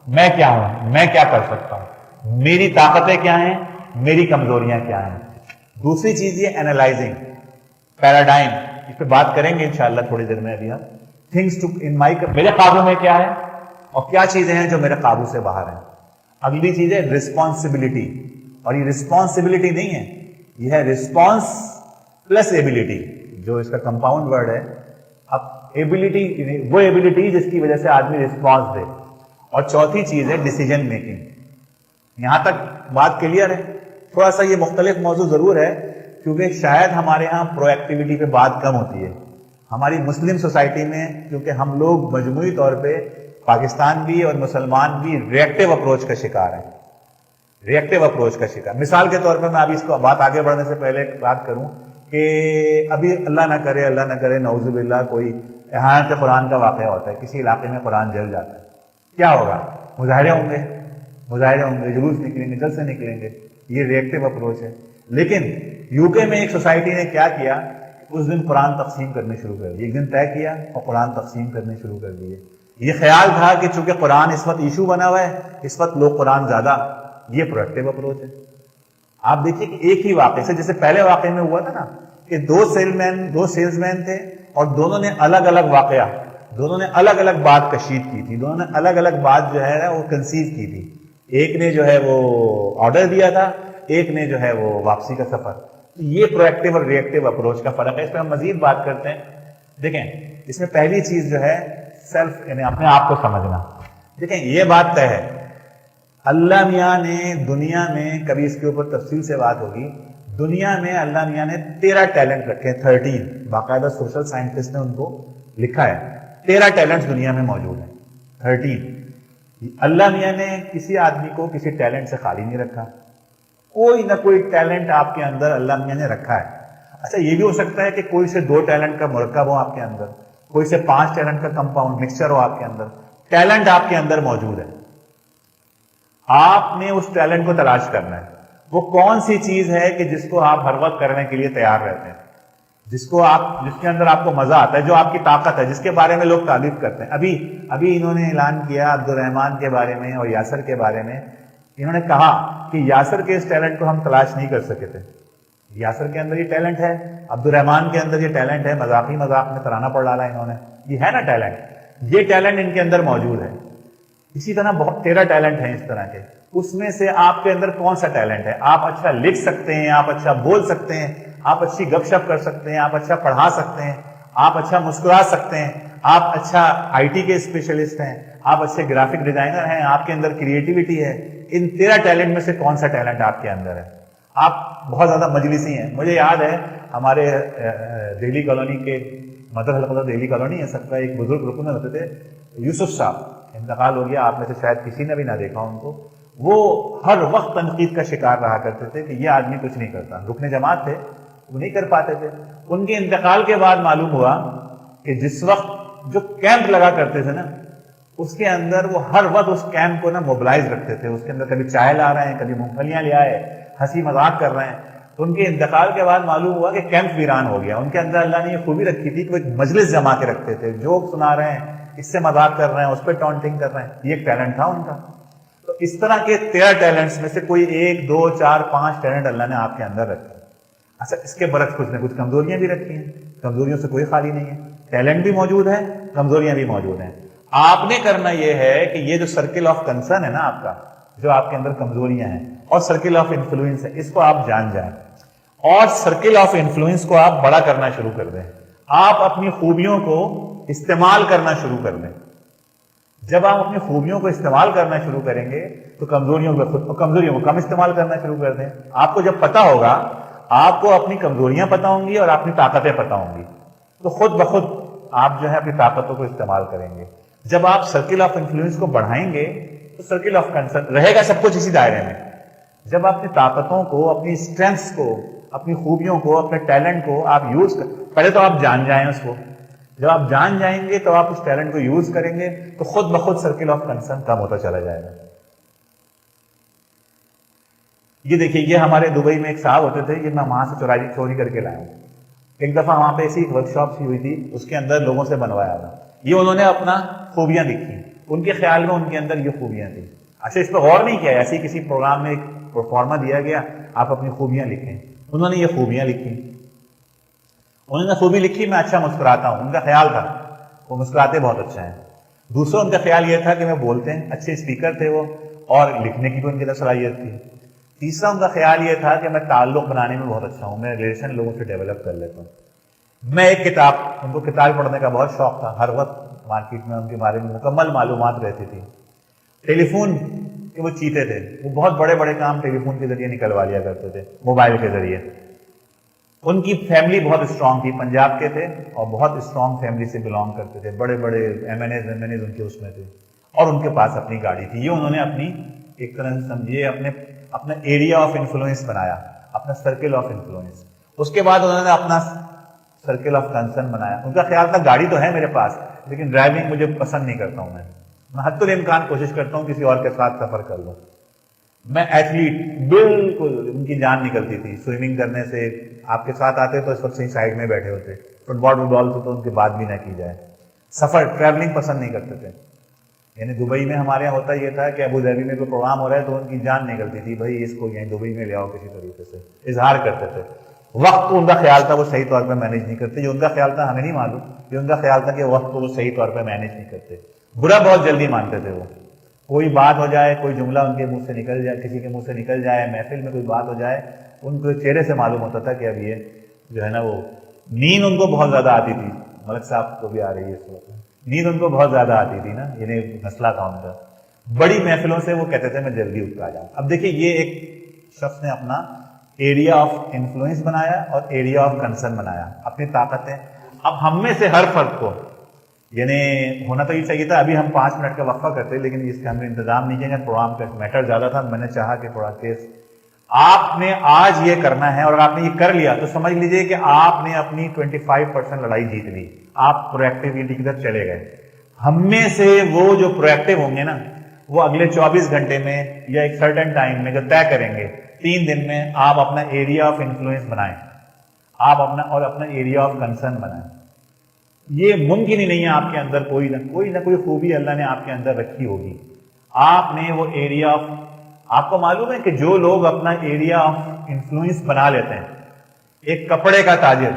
میں کیا ہوں، میں کیا کر سکتا ہوں، میری طاقتیں کیا ہیں، میری کمزوریاں کیا ہیں۔ دوسری چیز یہ اینالائزنگ پیراڈائم، اس پہ بات کریں گے انشاءاللہ تھوڑی دیر میں۔ ابھی ہم تھنگس ٹو ان مائی، میرے قابو میں کیا ہے اور کیا چیزیں ہیں جو میرے قابو سے باہر ہیں۔ اگلی چیز ہے رسپانسبلٹی، اور یہ رسپانسبلٹی نہیں ہے، یہ ہے رسپانس پلس ایبلٹی، جو اس کا کمپاؤنڈ ورڈ ہے۔ اب ایبلٹی، وہ ایبلٹی جس کی وجہ سے آدمی رسپانس دے۔ اور چوتھی چیز ہے ڈیسیجن میکنگ۔ یہاں تک بات کلیئر ہے؟ تھوڑا سا یہ مختلف موضوع ضرور ہے کیونکہ شاید ہمارے ہاں پرو ایکٹیویٹی پہ بات کم ہوتی ہے ہماری مسلم سوسائٹی میں، کیونکہ ہم لوگ مجموعی طور پہ، پاکستان بھی اور مسلمان بھی، ریئیکٹیو اپروچ کا شکار ہیں، ریئیکٹیو اپروچ کا شکار۔ مثال کے طور پر میں ابھی اس کو بات آگے بڑھنے سے پہلے بات کروں کہ ابھی اللہ نہ کرے نعوذ باللہ کوئی احانت قرآن کا واقعہ ہوتا ہے، کسی علاقے میں قرآن جل جاتا ہے، کیا ہوگا؟ مظاہرے ہوں گے، جلوس نکلیں گے، جلسے نکلیں گے، یہ ریئیکٹیو اپروچ ہے۔ لیکن یو کے میں ایک سوسائٹی نے کیا کیا، اس دن قرآن تقسیم کرنے شروع کر دیے، ایک دن طے کیا اور قرآن تقسیم کرنے شروع کر دیے۔ یہ خیال تھا کہ چونکہ قرآن اس وقت ایشو بنا ہوا ہے، اس وقت لوگ قرآن زیادہ، یہ پرو ایکٹیو اپروچ ہے۔ آپ دیکھیے کہ ایک ہی واقعے سے، جیسے پہلے واقعے میں ہوا تھا نا کہ دو سیلز مین تھے اور دونوں نے الگ الگ واقعہ، دونوں نے الگ الگ بات کشید کی تھی، دونوں نے الگ الگ بات جو ہے وہ کنسیو کی تھی. ایک نے جو ہے وہ آرڈر دیا تھا، ایک نے جو ہے وہ واپسی کا سفر. یہ پرویکٹیو اور ری ایکٹیو اپروچ کا فرق ہے. اس پہ ہم مزید بات کرتے ہیں. دیکھیں اس میں پہلی چیز جو ہے سیلف، یعنی اپنے آپ کو سمجھنا. دیکھیں یہ بات طے ہے، اللہ میاں نے دنیا میں، کبھی اس کے اوپر تفصیل سے بات ہوگی، دنیا میں اللہ میاں نے 13 ٹیلنٹ رکھے ہیں. 13 باقاعدہ سوشل سائنٹسٹ نے ان کو لکھا ہے. 13 ٹیلنٹس دنیا میں موجود ہیں. 13. اللہ میاں نے کسی آدمی کو کسی ٹیلنٹ سے خالی نہیں رکھا. کوئی نہ کوئی ٹیلنٹ آپ کے اندر اللہ میاں نے رکھا ہے. اچھا یہ بھی ہو سکتا ہے کہ کوئی سے 2 ٹیلنٹ کا مرکب ہو آپ کے اندر، کوئی سے 5 ٹیلنٹ کا کمپاؤنڈ مکسچر ہو آپ کے اندر. ٹیلنٹ آپ کے اندر موجود ہے. آپ نے اس ٹیلنٹ کو تلاش کرنا ہے. وہ کون سی چیز ہے کہ جس کو آپ ہر وقت کرنے کے لیے تیار رہتے ہیں، جس کے اندر آپ کو مزہ آتا ہے، جو آپ کی طاقت ہے، جس کے بارے میں لوگ تعریف کرتے ہیں. ابھی انہوں نے اعلان کیا عبد الرحمان کے بارے میں اور یاسر کے بارے میں. انہوں نے کہا کہ یاسر کے اس ٹیلنٹ کو ہم تلاش نہیں کر سکے تھے. یاسر کے اندر یہ ٹیلنٹ ہے، عبد الرحمان کے اندر یہ ٹیلنٹ ہے. مذاق میں ترانہ پڑھ ڈالا انہوں نے. یہ ہے نا ٹیلنٹ، یہ ٹیلنٹ ان کے اندر موجود ہے. اسی طرح بہت 13 ٹیلنٹ ہیں اس طرح کے. اس میں سے آپ کے اندر کون سا ٹیلنٹ ہے؟ آپ اچھا لکھ سکتے ہیں، آپ اچھا بول سکتے ہیں، آپ اچھی گپ شپ کر سکتے ہیں، آپ اچھا پڑھا سکتے ہیں، آپ اچھا مسکرا سکتے ہیں، آپ اچھا آئی ٹی کے اسپیشلسٹ ہیں، آپ اچھے گرافک ڈیزائنر ہیں، آپ کے اندر کریٹیوٹی ہے. ان 13 ٹیلنٹ میں سے کون سا ٹیلنٹ آپ کے اندر ہے؟ آپ بہت زیادہ مجلسی ہیں. مجھے یاد ہے ہمارے دہلی کالونی کے مدر حلقہ دہلی کالونی ہے سب کا ایک بزرگ رکن ہوتے تھے، یوسف صاحب، انتقال ہو گیا. آپ میں سے شاید کسی نے بھی نہ دیکھا ان کو. وہ ہر وقت تنقید کا شکار رہا کرتے تھے کہ یہ آدمی کچھ نہیں کرتا. رکن جماعت تھے، وہ نہیں کر پاتے تھے. ان کے انتقال کے بعد معلوم ہوا کہ جس وقت جو کیمپ لگا کرتے تھے نا، اس کے اندر وہ ہر وقت اس کیمپ کو نا موبلائز رکھتے تھے. اس کے اندر کبھی چائے لا رہے ہیں، کبھی مونگ پھلیاں لے آئے، ہنسی مذاق کر رہے ہیں. تو ان کے انتقال کے بعد معلوم ہوا کہ کیمپ ویران ہو گیا. ان کے اندر اللہ نے یہ خوبی رکھی تھی کہ وہ ایک مجلس جما کے رکھتے تھے، جوک سنا رہے ہیں، اس سے مذاق کر رہے ہیں، اس پہ ٹونٹنگ کر رہے ہیں. یہ ایک ٹیلنٹ تھا ان کا. تو اس طرح کے 13 ٹیلنٹس میں سے کوئی 1 2 4 5 ٹیلنٹ اللہ نے آپ کے اندر رکھے. اچھا اس کے برعکس کچھ نہ کچھ کمزوریاں بھی رکھی ہیں. کمزوریوں سے کوئی خالی نہیں ہے. ٹیلنٹ بھی موجود ہے، کمزوریاں بھی موجود ہیں. آپ نے کرنا یہ ہے کہ یہ جو سرکل آف کنسرن ہے نا آپ کا، جو آپ کے اندر کمزوریاں ہیں اور سرکل آف انفلوئنس ہے، اس کو آپ جان جائیں اور سرکل آف انفلوئنس کو آپ بڑا کرنا شروع کر دیں. آپ اپنی خوبیوں کو استعمال کرنا شروع کر دیں. جب آپ اپنی خوبیوں کو استعمال کرنا شروع کریں گے تو کمزوریوں کو کم استعمال کرنا شروع کر دیں. آپ کو جب پتا ہوگا، آپ کو اپنی کمزوریاں پتا ہوں گی اور اپنی طاقتیں پتا ہوں گی، تو خود بخود آپ جو ہے اپنی طاقتوں کو استعمال کریں گے. جب آپ سرکل آف انفلوئنس کو بڑھائیں گے تو سرکل آف کنسرن رہے گا سب کچھ اسی دائرے میں. جب آپ اپنی طاقتوں کو، اپنی اسٹرینتھس کو، اپنی خوبیوں کو، اپنے ٹیلنٹ کو آپ یوز پہلے تو آپ جان جائیں اس کو. جب آپ جان جائیں گے تو آپ اس ٹیلنٹ کو یوز کریں گے تو خود بخود سرکل آف کنسرن کم ہوتا چلا جائے گا. یہ دیکھیے، یہ ہمارے دبئی میں ایک صاحب ہوتے تھے، یہ میں وہاں سے چوری کر کے لایا ہوں. ایک دفعہ وہاں پہ ایسی ایک ورک شاپ سی ہوئی تھی، اس کے اندر لوگوں سے بنوایا تھا. یہ انہوں نے اپنا خوبیاں لکھی. ان کے خیال میں ان کے اندر یہ خوبیاں تھیں. اچھا اس پہ غور نہیں کیا، ایسی کسی پروگرام میں ایک فارما دیا گیا، آپ اپنی خوبیاں لکھیں. انہوں نے یہ خوبیاں لکھی. انہوں نے خوبی لکھی میں اچھا مسکراتا ہوں. ان کا خیال تھا وہ مسکراتے بہت اچھا ہیں. دوسرا ان کا خیال یہ تھا کہ وہ بولتے ہیں، اچھے اسپیکر تھے وہ، اور لکھنے کی بھی ان کے اندر صلاحیت تھی. تیسرا ان کا خیال یہ تھا کہ میں تعلق بنانے میں بہت اچھا ہوں، میں ریلیشن لوگوں سے ڈیولپ کر لیتا ہوں. میں ایک کتاب، ان کو کتاب پڑھنے کا بہت شوق تھا، ہر وقت مارکیٹ میں ان کے بارے میں مکمل معلومات رہتی تھی. ٹیلی فون کے وہ چیتے تھے، وہ بہت بڑے بڑے کام ٹیلی فون کے ذریعے نکلوا لیا کرتے تھے، موبائل کے ذریعے. ان کی فیملی بہت اسٹرانگ تھی، پنجاب کے تھے اور بہت اسٹرانگ فیملی سے بلانگ کرتے تھے. بڑے بڑے ایم این ایز ان کے اس میں تھے اور ان کے پاس اپنی گاڑی تھی. یہ انہوں نے اپنی ایک طرح سے سمجھیے اپنا ایریا آف انفلوئنس بنایا، اپنا سرکل آف انفلوئنس. اس کے بعد انہوں نے اپنا سرکل آف کنسرن بنایا. ان کا خیال تھا گاڑی تو ہے میرے پاس لیکن ڈرائیونگ مجھے پسند نہیں کرتا ہوں. میں حتی الامکان کوشش کرتا ہوں کسی اور کے ساتھ سفر کر لوں. میں ایتھلیٹ، بالکل ان کی جان نکلتی تھی سوئمنگ کرنے سے. آپ کے ساتھ آتے تو اس وقت صحیح سائڈ میں بیٹھے ہوتے. فٹ بال تو ان کی بات بھی نہ کی جائے. سفر، ٹریولنگ پسند نہیں کرتے تھے. یعنی دبئی میں ہمارے یہاں ہوتا یہ تھا کہ ابو ظہبی میں کوئی پروگرام ہو رہا ہے تو ان کی جان نکلتی تھی، بھائی اس کو یہیں دبئی میں لے آؤ کسی طریقے سے، اظہار کرتے تھے. وقت کو ان کا خیال تھا وہ صحیح طور پہ مینیج نہیں کرتے، جو ان کا خیال تھا ہمیں نہیں معلوم، جو ان کا خیال تھا کہ وقت کو وہ صحیح طور پہ مینیج نہیں کرتے. برا بہت جلدی مانتے تھے وہ. کوئی بات ہو جائے، کوئی جملہ ان کے منہ سے نکل جائے، کسی کے منہ سے نکل جائے، محفل میں کوئی بات ہو جائے، ان کے چہرے سے معلوم ہوتا تھا کہ اب یہ جو ہے نا وہ نیند ان کو بہت زیادہ آتی تھی. ملک صاحب کو بھی آ رہی ہے اس وقت، نیند ان کو بہت زیادہ آتی تھی نا، یعنی مسئلہ تھا ان کا. بڑی محفلوں سے وہ کہتے تھے میں جلدی اٹھ کے آ جاؤں. اب دیکھیے یہ ایک شخص نے اپنا ایریا آف انفلوئنس بنایا اور ایریا آف کنسرن بنایا، اپنی طاقتیں. اب ہم میں سے ہر فرد کو یعنی ہونا تو یہ چاہیے تھا، ابھی ہم 5 منٹ کا وقفہ کرتے لیکن اس کا ہم نے انتظام نہیں کیا، پروگرام کا میٹر زیادہ تھا، میں نے چاہا کہ تھوڑا تیز. آپ نے آج یہ کرنا ہے اور اگر آپ نے یہ کر لیا تو سمجھ لیجئے کہ آپ نے اپنی 25% لڑائی جیت لی، آپ پرویکٹیویٹی کی طرف چلے گئے. ہم میں سے وہ جو پرویکٹیو ہوں گے نا، وہ اگلے 24 گھنٹے میں یا ایک سرٹن ٹائم میں جو طے کریں گے 3 دن میں، آپ اپنا ایریا آف انفلوئنس بنائیں، آپ اپنا ایریا آف کنسرن بنائیں. یہ ممکن ہی نہیں ہے آپ کے اندر کوئی نہ کوئی خوبی اللہ نے آپ کے اندر رکھی ہوگی. آپ نے وہ ایریا آف، آپ کو معلوم ہے کہ جو لوگ اپنا ایریا آف انفلوئنس بنا لیتے ہیں، ایک کپڑے کا تاجر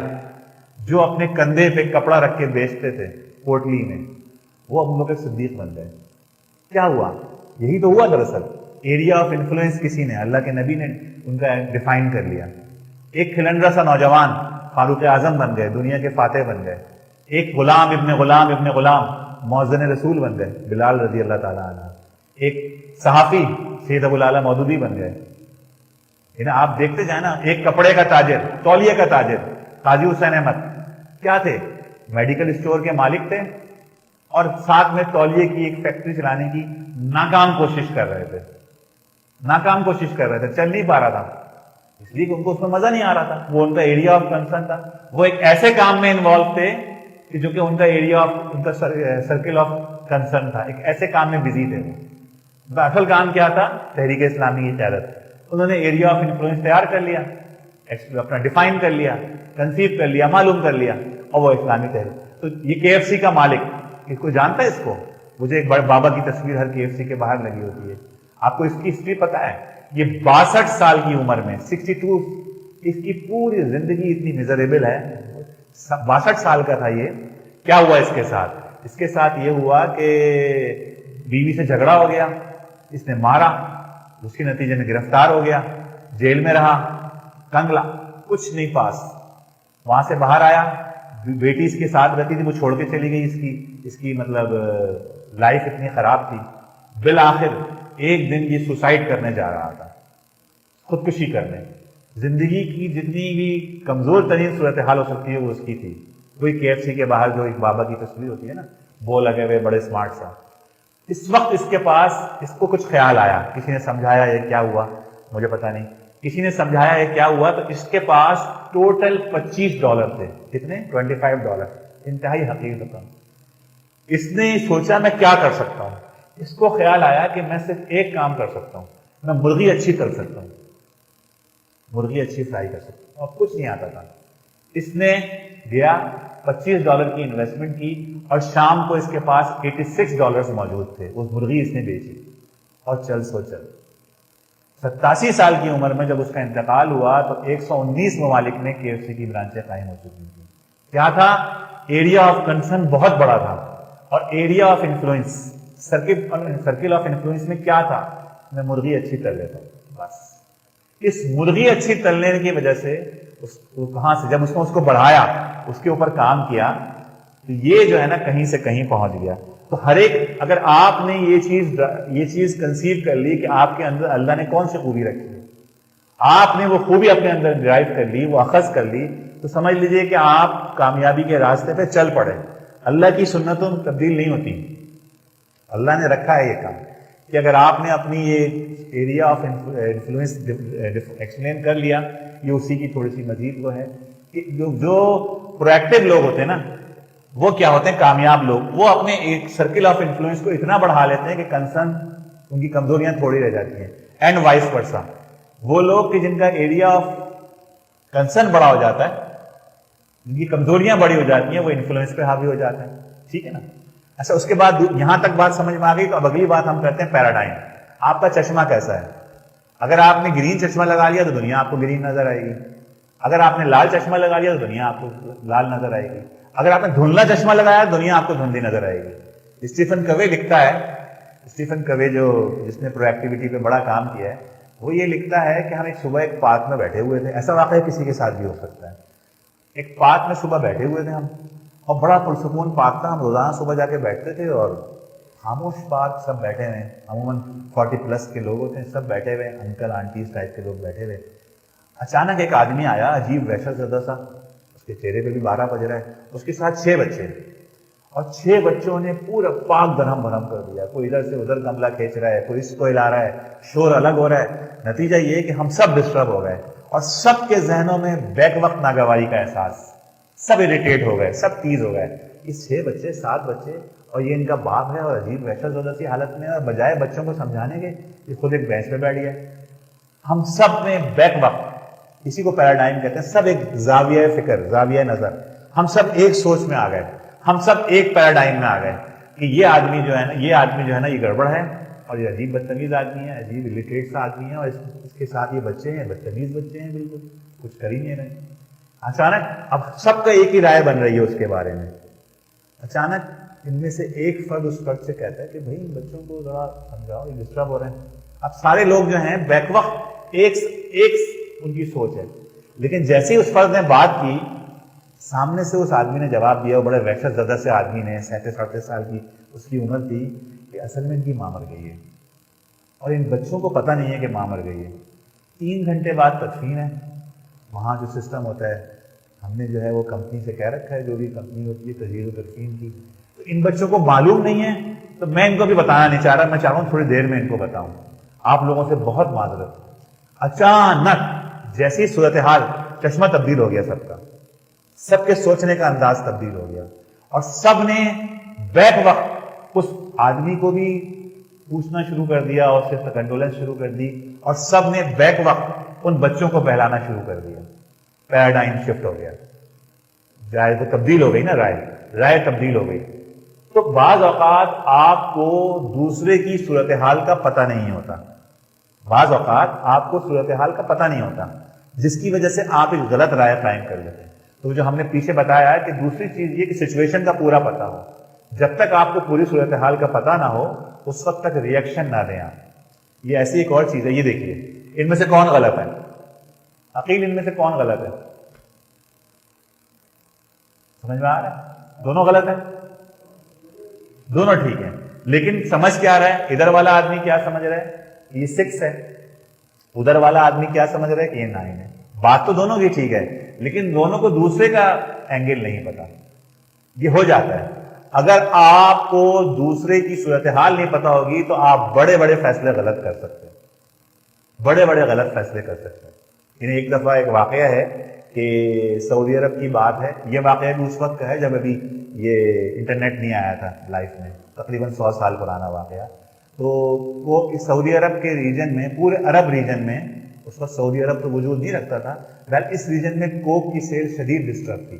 جو اپنے کندھے پہ کپڑا رکھ کے بیچتے تھے کوٹلی میں، وہ ابو بکر صدیق بن گئے. کیا ہوا؟ یہی تو ہوا دراصل. ایریا آف انفلوئنس کسی نے، اللہ کے نبی نے ان کا ڈیفائن کر لیا. ایک کھلنڈرا سا نوجوان فاروق اعظم بن گئے، دنیا کے فاتح بن گئے. ایک غلام ابن غلام مؤذن رسول بن گئے، بلال رضی اللہ تعالیٰ عنہ. ایک صحافی سید ابو الاعلیٰ مودودی بن گئے. یعنی آپ دیکھتے جائیں نا، ایک کپڑے کا تاجر، تولیے کا تاجر قاضی حسین احمد کیا تھے؟ میڈیکل اسٹور کے مالک تھے اور ساتھ میں تولیے کی ایک فیکٹری چلانے کی ناکام کوشش کر رہے تھے. چل نہیں پا رہا تھا اس لیے کہ ان کو اس میں مزہ نہیں آ رہا تھا. وہ ان کا ایریا آف کنسرن تھا. وہ ایک ایسے کام میں انوالو تھے کہ جو کہ ان کا ایریا آف، ان کا سرکل آف کنسرن تھا. ایک ایسے کام میں بزی تھے. وہ اصل کام کیا تھا؟ تحریک اسلامی کی قیادت. انہوں نے ایریا آف انفلوئنس تیار کر لیا، اپنا ڈیفائن کر لیا، کنسیو کر لیا، معلوم کر لیا، اور وہ اسلامی تحریک. تو یہ KFC کا مالک، اس کو جانتا ہے؟ اس کو مجھے ایک بڑے بابا کی تصویر ہر KFC کے باہر لگی ہوتی ہے. آپ کو اس کی ہسٹری پتا ہے؟ یہ 62 سال کی عمر میں 62، اس کی پوری زندگی اتنی میزریبل ہے. 62 سال کا تھا یہ. کیا ہوا اس کے ساتھ؟ اس کے ساتھ یہ ہوا کہ بیوی سے جھگڑا ہو گیا، اس نے مارا، اس کے نتیجے میں گرفتار ہو گیا، جیل میں رہا، کنگلا، کچھ نہیں پاس. وہاں سے باہر آیا، بیٹی اس کے ساتھ رہتی تھی، وہ چھوڑ کے چلی گئی. اس کی مطلب لائف اتنی خراب تھی. بالآخر ایک دن یہ سوسائڈ کرنے جا رہا تھا، خودکشی کرنے. زندگی کی جتنی بھی کمزور ترین صورتحال ہو سکتی ہے وہ اس کی تھی. کوئی KFC کے باہر جو ایک بابا کی تصویر ہوتی ہے نا، وہ لگے ہوئے بڑے اسمارٹ سا. اس وقت اس کے پاس، اس کو کچھ خیال آیا، کسی نے سمجھایا یہ کیا ہوا مجھے پتا نہیں، کسی نے سمجھایا یہ کیا ہوا، تو اس کے پاس ٹوٹل $25 تھے. کتنے؟ $25. انتہائی حقیر رقم. اس نے سوچا میں کیا کر سکتا ہوں. اس کو خیال آیا کہ میں صرف ایک کام کر سکتا ہوں، میں مرغی اچھی کر سکتا ہوں، مرغی اچھی فرائی کر سکتا ہوں. اور کچھ نہیں آتا تھا. اس نے گیا $25 کی انویسٹمنٹ کی اور شام کو اس کے پاس $86 موجود تھے. وہ مرغی اس نے بیچی اور چل 87 سال کی عمر میں جب اس کا انتقال ہوا تو 119 ممالک میں KFC کی برانچیں قائم ہو چکی تھیں. کیا تھا؟ ایریا آف کنسرن بہت بڑا تھا. اور area of influence, circle of influence میں کیا تھا؟ میں مرغی اچھی تل لیتا ہوں. بس اس مرغی اچھی تلنے کی وجہ سے کہاں سے جب اس کو بڑھایا، اس کے اوپر کام کیا، تو یہ جو ہے نا کہیں سے کہیں پہنچ گیا. تو ہر ایک، اگر آپ نے یہ چیز کنسیو کر لی کہ آپ کے اندر اللہ نے کون سی خوبی رکھی ہے، آپ نے وہ خوبی اپنے اندر ڈرائیو کر لی، وہ اخذ کر لی، تو سمجھ لیجئے کہ آپ کامیابی کے راستے پہ چل پڑے. اللہ کی سنتوں میں تبدیل نہیں ہوتی. اللہ نے رکھا ہے یہ کام کہ اگر آپ نے اپنی یہ ایریا آف انفلوئنس ایکسپلین کر لیا، یہ اسی کی تھوڑی سی مزید وہ ہے کہ جو پرویکٹیو لوگ ہوتے ہیں نا، وہ کیا ہوتے ہیں؟ کامیاب لوگ. وہ اپنے ایک سرکل آف انفلوئنس کو اتنا بڑھا لیتے ہیں کہ کنسرن، ان کی کمزوریاں تھوڑی رہ جاتی ہیں. اینڈ وائس ورسا، وہ لوگ کہ جن کا ایریا آف کنسرن بڑا ہو جاتا ہے، جن کی کمزوریاں بڑی ہو جاتی ہیں، وہ انفلوئنس پہ حاوی ہو جاتے ہیں. ٹھیک ہے نا؟ اچھا اس کے بعد یہاں تک بات سمجھ میں آ گئی، تو اب اگلی بات ہم کرتے ہیں پیراڈائم. آپ کا چشمہ کیسا ہے؟ اگر آپ نے گرین چشمہ لگا لیا تو دنیا آپ کو گرین نظر آئے گی. اگر آپ نے لال چشمہ لگا لیا تو دنیا آپ کو لال نظر آئے گی. اگر آپ نے دھندلا چشمہ لگایا تو دنیا آپ کو دھندلی نظر آئے گی. اسٹیفن کوے لکھتا ہے، اسٹیفن کوے جس نے پرو ایکٹیویٹی پہ بڑا کام کیا ہے، وہ یہ لکھتا ہے کہ ہم ایک صبح ایک پارک میں بیٹھے ہوئے تھے. ایسا واقعہ کسی کے ساتھ بھی ہو سکتا ہے. ایک پارک میں صبح بیٹھے ہوئے تھے ہم، اور بڑا پرسکون پارک تھا. ہم روزانہ صبح جا کے بیٹھتے تھے، اور خاموش پارک، سب بیٹھے ہوئے ہیں. عموماً 40+ کے لوگ ہوتے ہیں، سب بیٹھے ہوئے، انکل آنٹیز ٹائپ کے لوگ بیٹھے ہوئے. اچانک ایک آدمی آیا، عجیب وحشت زدہ سا، اس کے چہرے پہ بھی 12 بج رہا ہے. اس کے ساتھ 6 بچے ہیں، اور 6 بچوں نے پورا پارک درہم بھرم کر دیا. کوئی ادھر سے ادھر گملہ کھینچ رہا ہے، کوئی اس کو ہلا رہا ہے، شور الگ ہو رہا ہے. نتیجہ یہ کہ ہم سب ڈسٹرب ہو گئے، اور سب کے ذہنوں میں بیک وقت ناگواری کا احساس. سب اریٹیٹ ہو گئے، سب تیز ہو گئے. یہ 6 بچے، 7 بچے، اور یہ ان کا باپ ہے، اور عجیب وحشت زدہ سی حالت میں، اور بجائے بچوں کو سمجھانے کے یہ خود ایک بینچ پہ بیٹھ گیا. ہم سب نے بیک وقت، اسی کو پیراڈائم کہتے ہیں، سب ایک زاویہ فکر، زاویہ نظر، ہم سب ایک سوچ میں آ گئے. ہم سب ایک پیراڈائم میں آ گئے کہ یہ آدمی جو ہے نا یہ گڑبڑ ہے، اور یہ عجیب بدتمیز آدمی ہے، عجیب الیٹریٹ سا آدمی ہے، اور اس کے ساتھ یہ بچے ہیں، بدتمیز بچے ہیں، بالکل کچھ کر ہی نہیں رہے. اچانک اب سب کا ایک ہی رائے بن رہی ہے اس کے بارے میں. اچانک ان میں سے ایک فرد اس فرد سے کہتا ہے کہ بھائی ان بچوں کو ذرا سمجھاؤ، یہ ڈسٹرب ہو رہے ہیں. اب سارے لوگ جو ہیں بیک وقت ایک ان کی سوچ ہے. لیکن جیسے ہی اس فرد نے بات کی، سامنے سے اس آدمی نے جواب دیا، وہ بڑے وحشت زدہ سے آدمی نے، 37-38 سال کی اس کی عمر تھی، کہ اصل میں ان کی ماں مر گئی ہے، اور ان بچوں کو پتہ نہیں ہے کہ ماں مر گئی ہے. 3 گھنٹے بعد تدفین ہے. وہاں جو سسٹم ہوتا ہے، ہم نے جو ہے وہ کمپنی سے کہہ رکھا ہے، جو بھی کمپنی ہوتی ہے تجہیز و تدفین کی، تو ان بچوں کو معلوم نہیں ہے. تو میں ان کو بھی بتانا نہیں چاہ رہا، میں چاہ رہا ہوں تھوڑی دیر میں ان کو بتاؤں. آپ لوگوں سے بہت معذرت. اچانک جیسی صورتحال، چشمہ تبدیل ہو گیا سب کا، سب کے سوچنے کا انداز تبدیل ہو گیا، اور سب نے بیک وقت اس آدمی کو بھی پوچھنا شروع کر دیا، اور اس سے کنڈولنس شروع کر دی، اور سب نے بیک وقت ان بچوں کو بہلانا شروع کر دیا. پیراڈائم شفٹ ہو گیا. رائے تو تبدیل ہو گئی نا، رائے تبدیل ہو گئی. تو بعض اوقات آپ کو دوسرے کی صورتحال کا پتہ نہیں ہوتا، بعض اوقات آپ کو صورتحال کا پتہ نہیں ہوتا، جس کی وجہ سے آپ ایک غلط رائے قائم کر لیتے ہیں. تو جو ہم نے پیچھے بتایا ہے کہ دوسری چیز یہ کہ سچویشن کا پورا پتہ ہو. جب تک آپ کو پوری صورتحال کا پتہ نہ ہو، اس وقت تک ریئیکشن نہ دیں آپ. یہ ایسی ایک اور چیز ہے. یہ دیکھیے، ان میں سے کون غلط ہے؟ عقیل، ان میں سے کون غلط ہے؟ سمجھ میں آ رہا ہے؟ دونوں غلط ہیں، دونوں ٹھیک ہیں. لیکن سمجھ کیا رہا ہے؟ ادھر والا آدمی کیا سمجھ رہا ہے؟ یہ 6 ہے. ادھر والا آدمی کیا سمجھ رہا ہے؟ کہ یہ 9 ہے. بات تو دونوں کی ٹھیک ہے، لیکن دونوں کو دوسرے کا اینگل نہیں پتا. یہ ہو جاتا ہے. اگر آپ کو دوسرے کی صورتحال نہیں پتا ہوگی تو آپ بڑے بڑے فیصلے غلط کر سکتے ہیں، بڑے بڑے غلط فیصلے کر سکتے ہیں. یعنی ایک دفعہ ایک واقعہ ہے کہ سعودی عرب کی بات ہے. یہ واقعہ بھی اس وقت کا ہے جب ابھی یہ انٹرنیٹ نہیں آیا تھا لائف میں، تقریباً 100 سال پرانا واقعہ. تو وہ سعودی عرب کے ریجن میں، پورے عرب ریجن میں، اس وقت سعودی عرب تو وجود نہیں رکھتا تھا، بلکہ اس ریجن میں کوک کی سیل شدید ڈسٹرب تھی.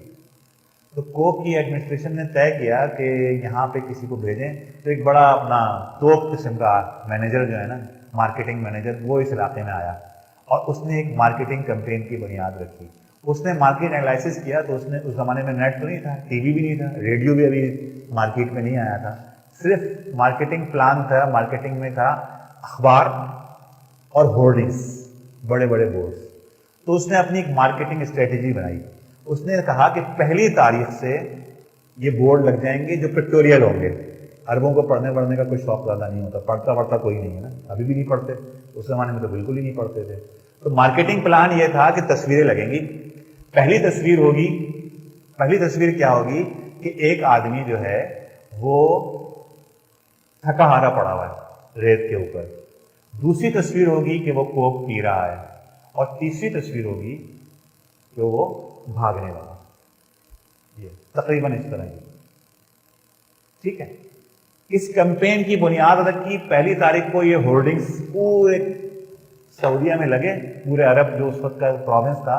تو کوک کی ایڈمنسٹریشن نے طے کیا کہ یہاں پہ کسی کو بھیجیں. تو ایک بڑا اپنا توپ قسم کا مینیجر جو ہے نا، مارکیٹنگ مینیجر، وہ اس علاقے میں آیا، اور اس نے ایک مارکیٹنگ کمپین کی بنیاد رکھی. اس نے مارکیٹ انالائسس کیا. تو اس نے، اس زمانے میں نیٹ تو نہیں تھا، ٹی وی بھی نہیں تھا، ریڈیو بھی ابھی مارکیٹ میں نہیں آیا تھا، صرف مارکیٹنگ پلان تھا. مارکیٹنگ میں تھا اخبار اور ہورڈنگس، بڑے بڑے بورڈز. تو اس نے اپنی ایک مارکیٹنگ اسٹریٹجی بنائی. اس نے کہا کہ پہلی تاریخ سے یہ بورڈ لگ جائیں گے جو پکٹوریل ہوں گے. عربوں کو پڑھنے پڑھنے کا کوئی شوق زیادہ نہیں ہوتا، پڑھتا کوئی نہیں ہے نا، ابھی بھی نہیں پڑھتے، اس زمانے میں تو بالکل ہی نہیں پڑھتے تھے. تو مارکیٹنگ پلان یہ تھا کہ تصویریں لگیں گی. پہلی تصویر ہوگی، پہلی تصویر کیا ہوگی کہ ایک آدمی جو ہے وہ تھکا ہارا پڑا ہوا ہے ریت کے اوپر. دوسری تصویر ہوگی کہ وہ کوک پی رہا ہے، اور تیسری تصویر ہوگی کہ وہ بھاگنے والا. یہ تقریباً اس طرح ہی، ٹھیک ہے. اس کمپین کی بنیاد رکھی. پہلی تاریخ کو یہ ہورڈنگز پورے سعودیہ میں لگے، پورے عرب جو اس وقت کا پروونس تھا،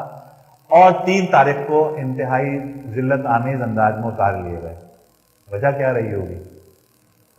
اور 3 تاریخ کو انتہائی ذلت آمیز انداز میں اتار لیے گئے. وجہ کیا رہی ہوگی؟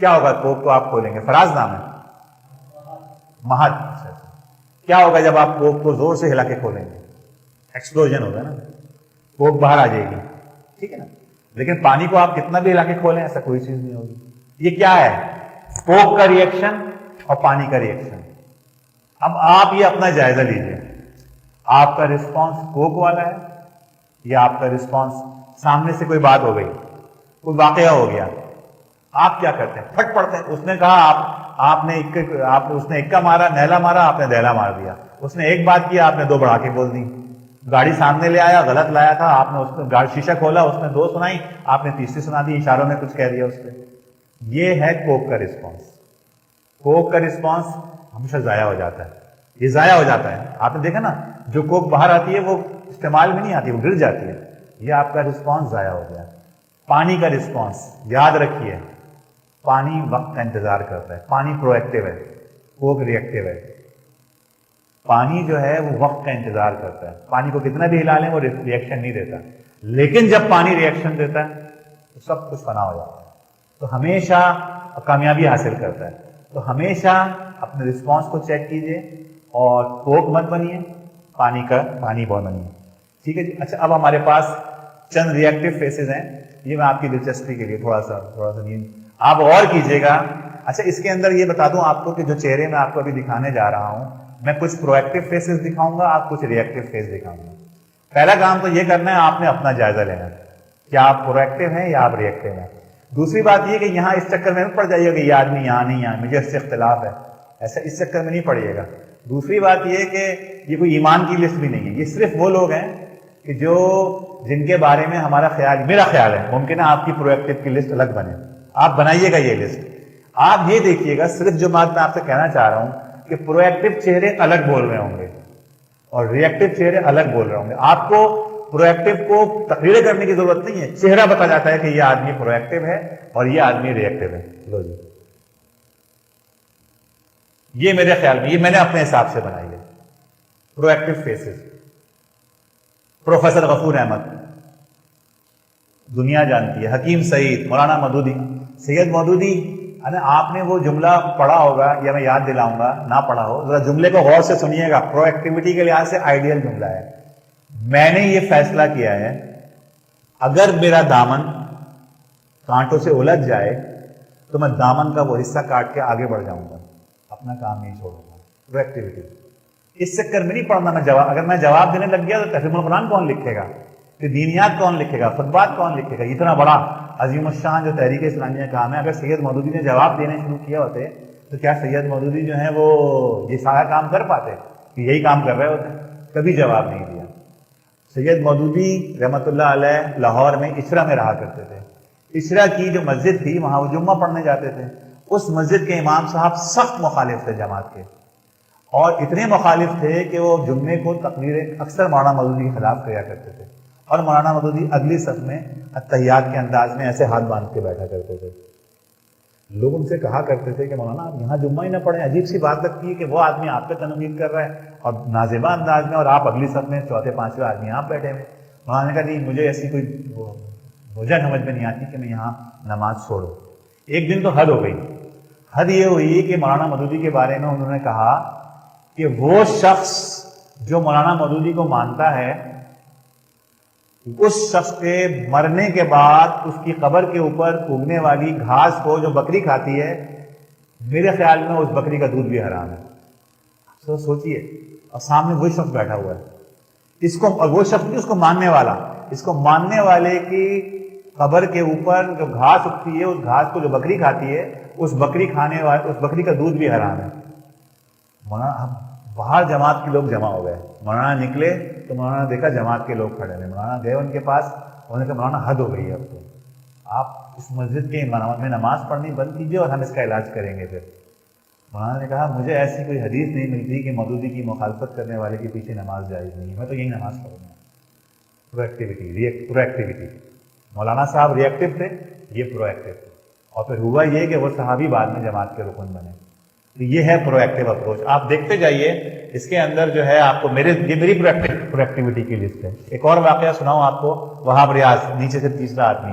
کیا ہوگا کوک کو آپ کھولیں گے؟ فراز نام ہے، مہد. کیا ہوگا جب آپ کوک کو زور سے ہلا کے کھولیں گے؟ ایکسپلوژن ہوگا نا، کوک باہر آ جائے گی، ٹھیک ہے نا. لیکن پانی کو آپ کتنا بھی ہلا کے کھولیں ایسا کوئی چیز نہیں ہوگی. یہ کیا ہے؟ کوک کا ریئیکشن اور پانی کا ریئیکشن. اب آپ یہ اپنا جائزہ لیجئے، آپ کا رسپانس کوک والا ہے یا آپ کا رسپانس سامنے سے کوئی بات ہو گئی، کوئی واقعہ ہو گیا، آپ کیا کرتے ہیں؟ پھٹ پڑتے ہیں. اس نے کہا آپ نے اس نے اکا مارا، نیلا مارا، آپ نے دیلا مار دیا. اس نے ایک بات کی، آپ نے دو بڑھا کے بول دی. گاڑی سامنے لے آیا، غلط لایا تھا، آپ نے اس کو گاڑی شیشہ کھولا، اس نے دو سنائی، آپ نے تیسری سنا دی، اشاروں میں کچھ کہہ دیا اس پہ. یہ ہے کوک کا رسپانس. کوک کا رسپانس ہمیشہ ضائع ہو جاتا ہے، یہ ضائع ہو جاتا ہے. آپ نے دیکھا نا جو کوک باہر آتی ہے وہ استعمال میں نہیں آتی، وہ گر جاتی ہے. یہ آپ کا رسپانس ضائع ہو گیا. پانی کا رسپانس یاد رکھیے، پانی وقت کا انتظار کرتا ہے. پانی پرو ایکٹیو ہے، کوک ری ایکٹیو ہے. پانی جو ہے وہ وقت کا انتظار کرتا ہے. پانی کو کتنا بھی ہلا لیں وہ ریئیکشن نہیں دیتا، لیکن جب پانی ریئیکشن دیتا ہے تو سب کچھ فنا ہو جاتا ہے، تو ہمیشہ کامیابی حاصل کرتا ہے. تو ہمیشہ اپنے رسپانس کو چیک کیجئے اور کوک مت بنیے، پانی بہت بنیے. ٹھیک ہے جی. اچھا، اب ہمارے پاس چند ری ایکٹیو فیسز ہیں، یہ میں آپ کی دلچسپی کے لیے تھوڑا سا نیند آپ غور کیجئے گا. اچھا، اس کے اندر یہ بتا دوں آپ کو کہ جو چہرے میں آپ کو ابھی دکھانے جا رہا ہوں، میں کچھ پرو ایکٹیو فیسز دکھاؤں گا، آپ کچھ ری ایکٹیو فیس دکھاؤں گا. پہلا کام تو یہ کرنا ہے، آپ نے اپنا جائزہ لینا ہے، کیا آپ پرو ایکٹیو ہیں یا آپ ری ایکٹیو ہیں. دوسری بات یہ کہ یہاں اس چکر میں پڑ جائیے گا کہ یہ آدمی یہاں نہیں، یہاں مجھے اس سے اختلاف ہے، ایسا اس چکر میں نہیں پڑیے گا. دوسری بات یہ کہ یہ کوئی ایمان کی لسٹ بھی نہیں ہے، یہ صرف وہ لوگ ہیں کہ جن کے بارے میں ہمارا خیال، میرا خیال ہے، ممکن ہے آپ کی پرو ایکٹیو کی لسٹ الگ بنے. آپ بنائیے گا یہ لسٹ. آپ یہ دیکھیے گا، صرف جو بات میں آپ سے کہنا چاہ رہا ہوں کہ پرو ایکٹیو چہرے الگ بول رہے ہوں گے اور ری ایکٹیو چہرے الگ بول رہے ہوں گے. آپ کو پرو ایکٹیو کو تقریر کرنے کی ضرورت نہیں ہے، چہرہ بتا جاتا ہے کہ یہ آدمی پرو ایکٹیو ہے اور یہ آدمی ری ایکٹیو ہے. لو جی، یہ میرے خیال میں، یہ میں نے اپنے حساب سے بنائی ہے پرو ایکٹیو فیسز. پروفیسر غفور احمد دنیا جانتی ہے، حکیم سعید، مولانا مودودی. سید مودودی، آپ نے وہ جملہ پڑھا ہوگا یا میں یاد دلاؤں گا، نہ پڑھا ہو ذرا جملے کو غور سے سنیے گا. پرو ایکٹیویٹی کے لحاظ سے آئیڈیل جملہ ہے. میں نے یہ فیصلہ کیا ہے، اگر میرا دامن کانٹوں سے الجھ جائے تو میں دامن کا وہ حصہ کاٹ کے آگے بڑھ جاؤں گا، اپنا کام نہیں چھوڑوں گا. پرو ایکٹیویٹی. اس چکر میں نہیں پڑھنا میں جواب، اگر میں جواب دینے لگ گیا تو تحریم القرآن کون لکھے گا، پھر دینیات کون لکھے گا، خطبات کون لکھے گا. اتنا بڑا عظیم الشان جو تحریک اسلامیہ کام ہے، اگر سید مودودی نے جواب دینے شروع کیا ہوتے تو کیا سید مودودی جو ہیں وہ یہ سارا کام کر پاتے کہ یہی کام کر رہے ہوتے؟ کبھی جواب نہیں دیا. سید مودودی رحمۃ اللہ علیہ لاہور میں اچرا میں رہا کرتے تھے. اچرا کی جو مسجد تھی وہاں وہ جمعہ پڑھنے جاتے تھے. اس مسجد کے امام صاحب سخت مخالف تھے جماعت کے، اور اتنے مخالف تھے کہ وہ جمعے کو تقریریں اکثر مولانا مودودی کے خلاف کیا کرتے تھے. اور مولانا مودودی اگلی صف میں اتحیات کے انداز میں ایسے ہاتھ باندھ کے بیٹھا کرتے تھے. لوگ ان سے کہا کرتے تھے کہ مولانا آپ یہاں جمعہ ہی نہ پڑھیں، عجیب سی بات لگتی ہے کہ وہ آدمی آپ پہ تنقید کر رہا ہے اور نازیبہ انداز میں، اور آپ اگلی صف میں چوتھے پانچویں آدمی آپ بیٹھے ہوئے. مولانا نے کہا نہیں، مجھے ایسی کوئی وجہ سمجھ میں نہیں آتی کہ میں یہاں نماز چھوڑوں. ایک دن تو حد ہو گئی. حد یہ ہوئی کہ مولانا مودودی کے بارے میں انہوں نے کہا کہ وہ شخص جو مولانا مودودی کو مانتا ہے، اس شخص کے مرنے کے بعد اس کی قبر کے اوپر اگنے والی گھاس کو جو بکری کھاتی ہے، میرے خیال میں اس بکری کا دودھ بھی حرام ہے. سوچئے، اور سامنے وہی شخص بیٹھا ہوا ہے. اس کو، اور وہ شخص نہیں اس کو ماننے والا، اس کو ماننے والے کی قبر کے اوپر جو گھاس اگتی ہے، اس گھاس کو جو بکری کھاتی ہے، اس بکری کھانے والے، اس بکری کا دودھ بھی حرام ہے. مولانا باہر جماعت کے لوگ جمع ہو گئے. مولانا نکلے تو مولانا نے دیکھا جماعت کے لوگ کھڑے ہیں. مولانا گئے ان کے پاس، انہوں نے کہا مولانا حد ہو گئی ہے، اب تو آپ اس مسجد کے میں نماز پڑھنی بند کیجیے اور ہم اس کا علاج کریں گے. پھر مولانا نے کہا مجھے ایسی کوئی حدیث نہیں ملتی کہ مودودی کی مخالفت کرنے والے کے پیچھے نماز جائز نہیں ہے، میں تو یہی نماز پڑھوں گا. پرو ایکٹیویٹی. مولانا صاحب ری ایکٹیو تھے، یہ پرو ایکٹیو تھے. اور پھر ہوا یہ کہ وہ صحابی بعد میں جماعت کے رکن بنے. تو یہ ہے پرو ایکٹیو اپروچ. آپ دیکھتے جائیے، اس کے اندر جو ہے آپ کو یہ میری پرو ایکٹیویٹی کی لسٹ ہے. ایک اور واقعہ سناؤں آپ کو. وہاب ریاض، نیچے سے تیسرا آدمی.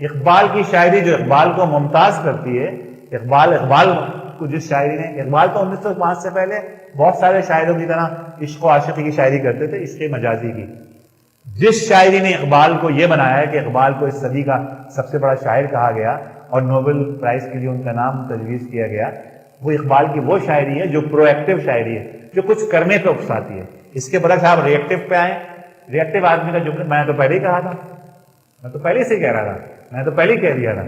اقبال کی شاعری جو اقبال کو ممتاز کرتی ہے، اقبال کو جس شاعری نے، اقبال تو 1905 سے پہلے بہت سارے شاعروں کی طرح عشق و عاشقی کی شاعری کرتے تھے، عشق مجازی کی. جس شاعری نے اقبال کو یہ بنایا ہے کہ اقبال کو اس صدی کا سب سے بڑا شاعر کہا گیا اور نوبل پرائز کے لیے ان کا نام تجویز کیا گیا، وہ اقبال کی وہ شاعری ہے جو پرو ایکٹیو شاعری ہے، جو کچھ کرنے پہ اکساتی ہے. اس کے برعکس آپ ری ایکٹیو پہ آئیں. ری ایکٹیو آدمی کا جملہ میں تو پہلے ہی کہا تھا، میں تو پہلے سے کہہ رہا تھا، میں تو پہلے ہی کہہ دیا تھا،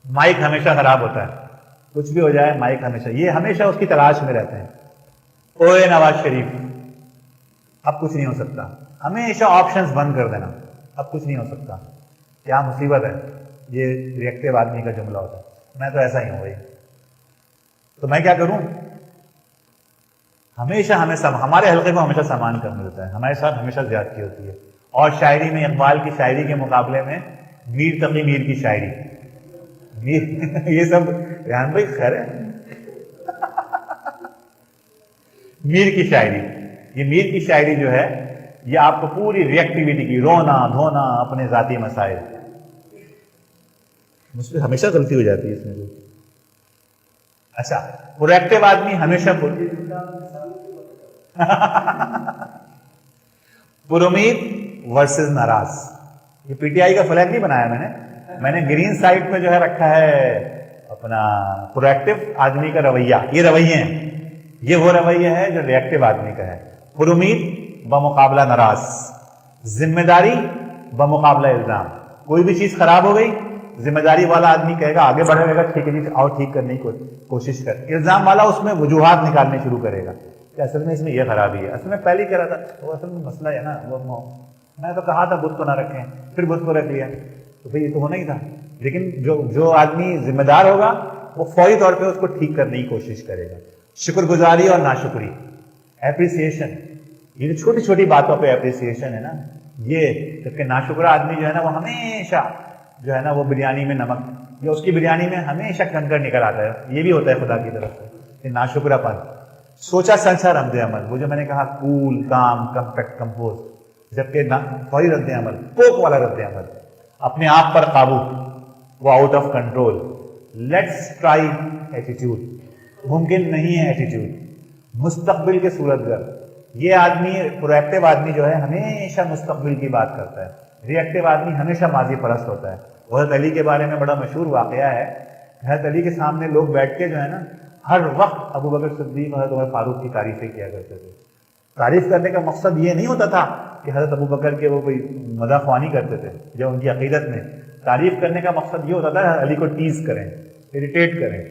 مائک ہمیشہ خراب ہوتا ہے، کچھ بھی ہو جائے مائک ہمیشہ، یہ ہمیشہ اس کی تلاش میں رہتے ہیں. اوے نواز شریف، اب کچھ نہیں ہو سکتا، ہمیشہ آپشنز بند کر دینا، اب کچھ نہیں ہو سکتا. کیا مصیبت ہے، یہ ری ایکٹیو آدمی کا جملہ ہوتا ہے. میں تو ایسا ہی ہوں بھائی، تو میں کیا کروں؟ ہمیشہ ہمیں ہمارے حلقے کو ہمیشہ سامان کم ملتا ہے، ہمارے ساتھ ہمیشہ زیادتی ہوتی ہے. اور شاعری میں اقبال کی شاعری کے مقابلے میں میر تقی میر کی شاعری، یہ سب ریحان بھائی خیر ہے. میر کی شاعری، یہ میر کی شاعری جو ہے یہ آپ کو پوری ری ایکٹیویٹی کی، رونا دھونا اپنے ذاتی مسائل. مجھ سے ہمیشہ غلطی ہو جاتی ہے اس میں. اچھا، پرو ایکٹیو آدمی ہمیشہ پر امید ورسز ناراض. یہ پی ٹی آئی کا فلیگ نہیں بنایا میں نے گرین سائڈ پہ جو ہے رکھا ہے اپنا پرو ایکٹیو آدمی کا رویہ. یہ رویے ہیں، یہ وہ رویہ ہے جو ری ایکٹیو آدمی کا ہے. پر امید بمقابلہ ناراض، ذمہ داری بمقابلہ الزام. کوئی بھی چیز خراب ہو گئی، ذمہ داری والا آدمی کہے گا، آگے بڑھے گا، ٹھیک ہے جی اور ٹھیک کرنے کی کوشش کر. الزام والا اس میں وجوہات نکالنے شروع کرے گا کہ اصل میں اس میں یہ خرابی ہے، اصل میں پہلے ہی کہہ رہا تھا، وہ اصل میں مسئلہ ہے نا، وہ میں تو کہا تھا بت کو نہ رکھیں، پھر بت کو رکھ لیا، تو بھئی یہ تو ہونا ہی تھا. لیکن جو آدمی ذمہ دار ہوگا وہ فوری طور پہ اس کو ٹھیک کرنے کی کوشش کرے گا. شکر گزاری اور ناشکری، اپریسیشن، یہ جو چھوٹی چھوٹی باتوں پہ اپریسیشن ہے نا، یہ جبکہ ناشکرا آدمی جو ہے نا وہ ہمیشہ جو ہے نا وہ بریانی میں نمک، یا اس کی بریانی میں ہمیشہ کنکر نکل آتا ہے. یہ بھی ہوتا ہے خدا کی طرف سے، یہ ناشکرا پن. سوچا سمجھا رد عمل، وہ جو میں نے کہا کول کام کمپیکٹ کمپوز، جبکہ فوری رد عمل، کوک والا رد عمل. اپنے آپ پر قابو، وہ out of control. Let's try attitude, ممکن نہیں ہے ایٹیٹیوڈ. مستقبل کے صورت گر، یہ آدمی پرو ایکٹیو آدمی جو ہے ہمیشہ مستقبل کی بات کرتا ہے. ری ایکٹیو آدمی ہمیشہ ماضی پرست ہوتا ہے. حضرت علی کے بارے میں بڑا مشہور واقعہ ہے. حضرت علی کے سامنے لوگ بیٹھ کے جو ہے نا ہر وقت ابو بکر صدیق حضرت عمر فاروق کی تعریفیں کیا کرتے تھے. تعریف کرنے کا مقصد یہ نہیں ہوتا تھا کہ حضرت ابو بکر کے وہ کوئی مداح خوانی کرتے تھے جو ان کی عقیدت میں. تعریف کرنے کا مقصد یہ ہوتا تھا حضرت علی کو ٹیز کریں، اریٹیٹ کریں.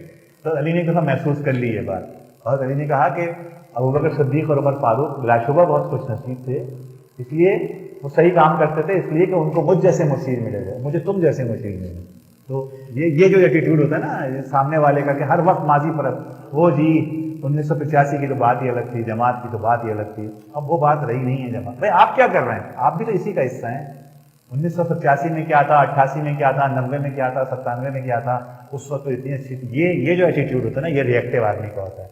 تو علی نے کہا محسوس کر لی یہ بات. حضرت علی نے کہا کہ ابو بکر صدیق اور عمر فاروق بلا شبہ بہت خوش نصیب تھے، اس لیے وہ صحیح کام کرتے تھے، اس لیے کہ ان کو مجھ جیسے مشیر ملے گا، مجھے تم جیسے مشیر ملے. تو یہ جو ایٹیٹیوڈ ہوتا ہے نا سامنے والے کا کہ ہر وقت ماضی پرست، وہ جی 1985 کی تو بات ہی الگ تھی، جماعت کی تو بات ہی الگ تھی، اب وہ بات رہی نہیں ہے. جماعت بھائی آپ کیا کر رہے ہیں؟ آپ بھی تو اسی کا حصہ ہیں. 1985 میں کیا تھا، 88 میں کیا تھا، 90 میں کیا تھا، 97 میں کیا تھا، اس وقت تو اتنی اچھی تھی. یہ جو ایٹیٹیوڈ ہوتا ہے نا یہ ری ایکٹیو آدمی کا ہوتا ہے.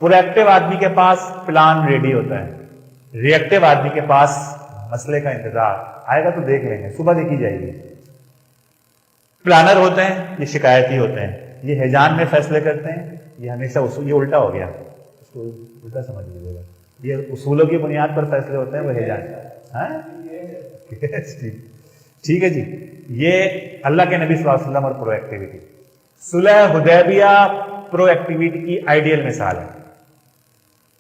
پرو ایکٹیو آدمی کے پاس پلان ریڈی ہوتا ہے. ری ایکٹیو آدمی کے پاس مسئلے کا انتظار آئے گا تو دیکھ لیں گے، صبح دیکھی جائے گی. پلانر ہوتے ہیں، یہ شکایتی ہوتے ہیں، یہ ہیجان میں فیصلے کرتے ہیں. یہ ہمیشہ یہ الٹا ہو گیا، اس کو الٹا سمجھ لیجیے گا. یہ اصولوں کی بنیاد پر فیصلے ہوتے ہیں، وہ ہیجان. ٹھیک ہے جی. یہ اللہ کے نبی صلی اللہ علیہ وسلم اور پرو ایکٹیویٹی. صلح حدیبیہ پرو ایکٹیویٹی کی آئیڈیل مثال ہے.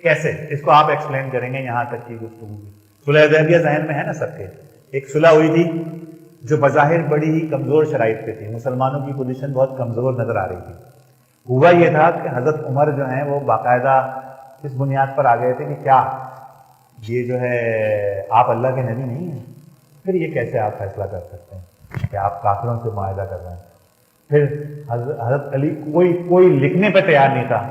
کیسے اس کو آپ ایکسپلین کریں گے یہاں تک کی گفتگو کی. صلح حدیبیہ ذہن میں ہے نا سب کے. ایک صلح ہوئی تھی جو بظاہر بڑی ہی کمزور شرائط پہ تھی، مسلمانوں کی پوزیشن بہت کمزور نظر آ رہی تھی. ہوا یہ تھا کہ حضرت عمر جو ہیں وہ باقاعدہ اس بنیاد پر آ گئے تھے کہ کیا یہ جو ہے آپ اللہ کے نبی نہیں ہیں، پھر یہ کیسے آپ فیصلہ کر سکتے ہیں کہ آپ کافروں سے معاہدہ کر رہے ہیں. پھر حضرت علی کوئی لکھنے پہ تیار نہیں تھا.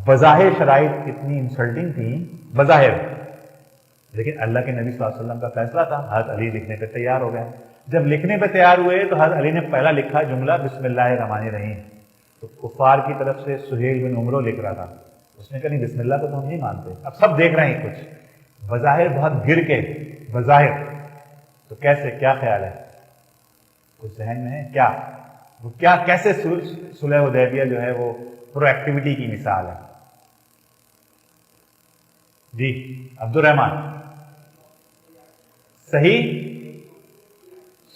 بظاہر شرائط کتنی انسلٹنگ تھیں بظاہر، لیکن اللہ کے نبی صلی اللہ علیہ وسلم کا فیصلہ تھا. حضرت علی لکھنے پہ تیار ہو گئے. جب لکھنے پہ تیار ہوئے تو حضرت علی نے پہلا لکھا جملہ بسم اللہ الرحمن الرحیم. تو کفار کی طرف سے سہیل بن عمرو لکھ رہا تھا. اس نے کہا نہیں بسم اللہ کو تو ہم نہیں مانتے. اب سب دیکھ رہے ہیں کچھ بظاہر بہت گر کے بظاہر. تو کیسے، کیا خیال ہے؟ کچھ ذہن میں ہے کیا؟ وہ کیا کیسے صلح حدیبیہ جو ہے وہ پرو ایکٹیویٹی کی مثال ہے؟ جی عبد الرحمان صحیح،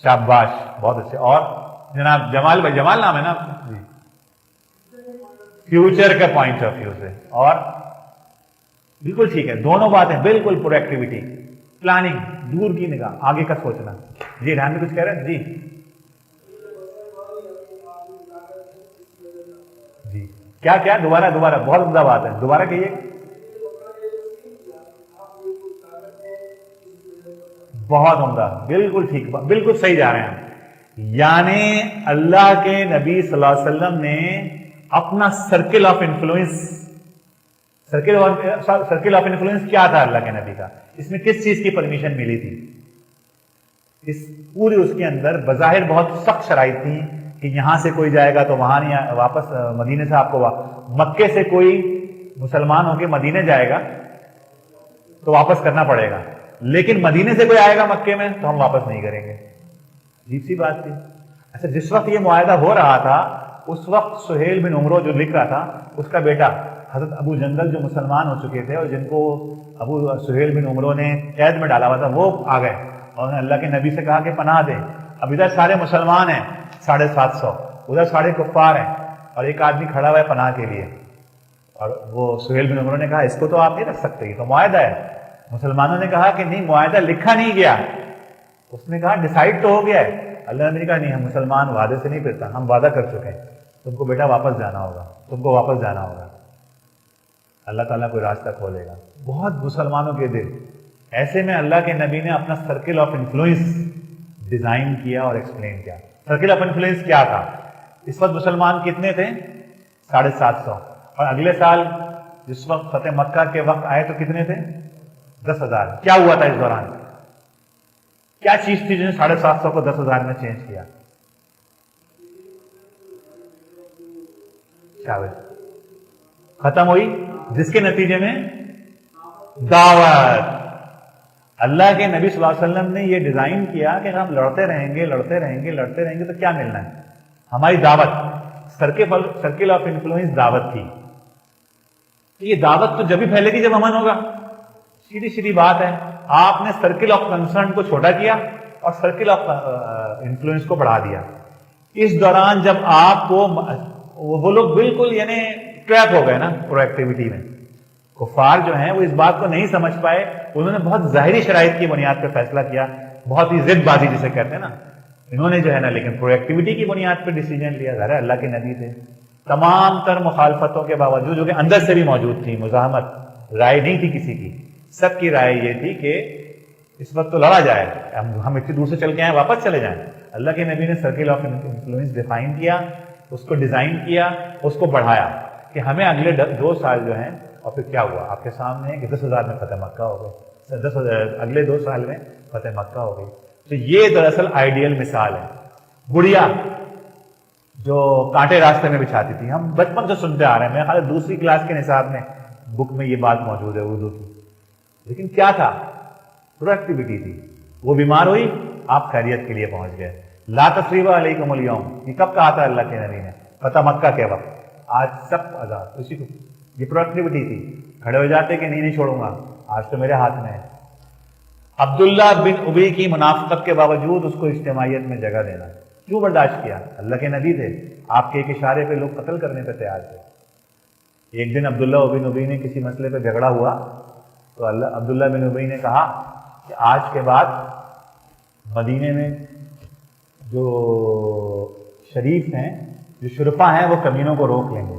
شاباش، بہت اچھے. اور جناب جمال بھائی، جمال نام ہے نا جی، فیوچر کے پوائنٹ آف ویو سے. اور بالکل ٹھیک ہے، دونوں باتیں بالکل پرو ایکٹیویٹی، پلاننگ، دور کی نگاہ، آگے کا سوچنا. جی رحم بھی کچھ کہہ رہے ہیں؟ جی کیا دوبارہ بہت عمدہ بات ہے، دوبارہ کہیے. بہت عمدہ، بالکل ٹھیک، بالکل صحیح جا رہے ہیں. یعنی اللہ کے نبی صلی اللہ علیہ وسلم نے اپنا سرکل آف انفلوئنس کیا تھا اللہ کے نبی کا؟ اس میں کس چیز کی پرمیشن ملی تھی؟ اس کے اندر بظاہر بہت سخت شرائط تھی کہ یہاں سے کوئی جائے گا تو وہاں نہیں، واپس مدینے سے آپ کو مکے سے کوئی مسلمان ہو کے مدینے جائے گا تو واپس کرنا پڑے گا، لیکن مدینے سے کوئی آئے گا مکے میں تو ہم واپس نہیں کریں گے. عجیب سی بات تھی. اچھا جس وقت یہ معاہدہ ہو رہا تھا اس وقت سہیل بن عمرو جو لکھ رہا تھا، اس کا بیٹا حضرت ابو جندل جو مسلمان ہو چکے تھے اور جن کو ابو سہیل بن عمرو نے قید میں ڈالا ہوا تھا، وہ آ گئے اور انہوں نے اللہ کے نبی سے کہا کہ پناہ دے. اب ادھر سارے مسلمان ہیں 750، ادھر سارے کفار ہیں اور ایک آدمی کھڑا ہوا ہے پناہ کے لیے. اور وہ سہیل بن عمرو نے کہا اس کو تو آپ نہیں رکھ سکتے، یہ تو معاہدہ ہے. مسلمانوں نے کہا کہ نہیں، معاہدہ لکھا نہیں گیا. اس نے کہا ڈیسائیڈ تو ہو گیا ہے. اللہ نے کہا نہیں، ہم مسلمان وعدے سے نہیں پھرتا، ہم وعدہ کر چکے ہیں، تم کو بیٹا واپس جانا ہوگا، تم کو واپس جانا ہوگا. اللہ تعالیٰ کوئی راستہ کھولے گا. بہت مسلمانوں کے دل. ایسے میں اللہ کے نبی نے اپنا سرکل آف انفلوئنس ڈیزائن کیا اور ایکسپلین کیا. سرکل آف انفلوئنس کیا تھا؟ اس وقت مسلمان کتنے تھے؟ 750. اور اگلے سال جس وقت فتح مکہ کے وقت آئے تو کتنے تھے؟ 10,000. کیا ہوا تھا اس دوران؟ کیا چیز تھی جس نے 750 کو 10,000 میں چینج کیا؟ شاباش. ختم ہوئی جس کے نتیجے میں دعوت. اللہ کے نبی صلی اللہ علیہ وسلم نے یہ ڈیزائن کیا کہ ہم لڑتے رہیں گے تو کیا ملنا ہے؟ ہماری دعوت. سرکل آف انفلوئنس دعوت تھی. یہ دعوت تو جب ہی پھیلے گی جب امن ہوگا. سیدھی بات ہے. آپ نے سرکل آف کنسرن کو چھوٹا کیا اور سرکل آف انفلوئنس کو بڑھا دیا. اس دوران جب آپ کو وہ لوگ بالکل یعنی ٹریپ ہو گئے نا پرو ایکٹیویٹی میں. کفار جو ہیں وہ اس بات کو نہیں سمجھ پائے. انہوں نے بہت ظاہری شرائط کی بنیاد پہ فیصلہ کیا، بہت ہی ضد بازی جسے کہتے ہیں نا. انہوں نے جو ہے نا لیکن پرو ایکٹیویٹی کی بنیاد پہ ڈیسیجن لیا. ظاہر ہے اللہ کے نبی تھے. تمام تر مخالفتوں کے باوجود، جو کہ اندر سے بھی موجود تھی، مزاحمت، رائے نہیں تھی کسی کی، سب کی رائے یہ تھی کہ اس وقت تو لڑا جائے، ہم اتنی دور سے چل کے آئے، واپس چلے جائیں. اللہ کے نبی نے سرکل آف انفلوئنس ڈیفائن کیا، اس کو ڈیزائن کیا، اس کو بڑھایا کہ ہمیں اگلے 2 سال جو ہیں. اور پھر کیا ہوا آپ کے سامنے کہ 10,000 میں فتح مکہ ہو گئے. اگلے 2 سال میں فتح مکہ ہو گئی. تو یہ دراصل آئیڈیل مثال ہے. گڑیا جو کانٹے راستے میں بچھاتی تھی، ہم بچپن سے سنتے آ رہے ہیں. میرے خیال 2ری کلاس کے نصاب میں بک میں یہ بات موجود ہے اردو کی. لیکن کیا تھا؟ پرو ایکٹیویٹی تھی. وہ بیمار ہوئی، آپ خیریت کے لیے پہنچ گئے. لا تثریب علیکم اليوم، یہ کب کہا تھا اللہ کے نبی نے؟ فتح مکہ کے وقت. آج سب آزاد. اسی کو یہ پرو ایکٹیویٹی تھی. کھڑے ہو جاتے کہ نہیں چھوڑوں گا، آج تو میرے ہاتھ میں ہے. عبداللہ بن ابی کی منافقت کے باوجود اس کو اجتماعیت میں جگہ دینا. کیوں برداشت کیا؟ اللہ کے نبی تھے. آپ کے ایک اشارے پہ لوگ قتل کرنے پہ تیار تھے. ایک دن عبداللہ بن ابی نے کسی مسئلے پہ جھگڑا ہوا تو عبداللہ بن ابی نے کہا کہ آج کے بعد مدینے میں جو شریف ہیں، جو شرفا ہیں، وہ کمینوں کو روک لیں گے.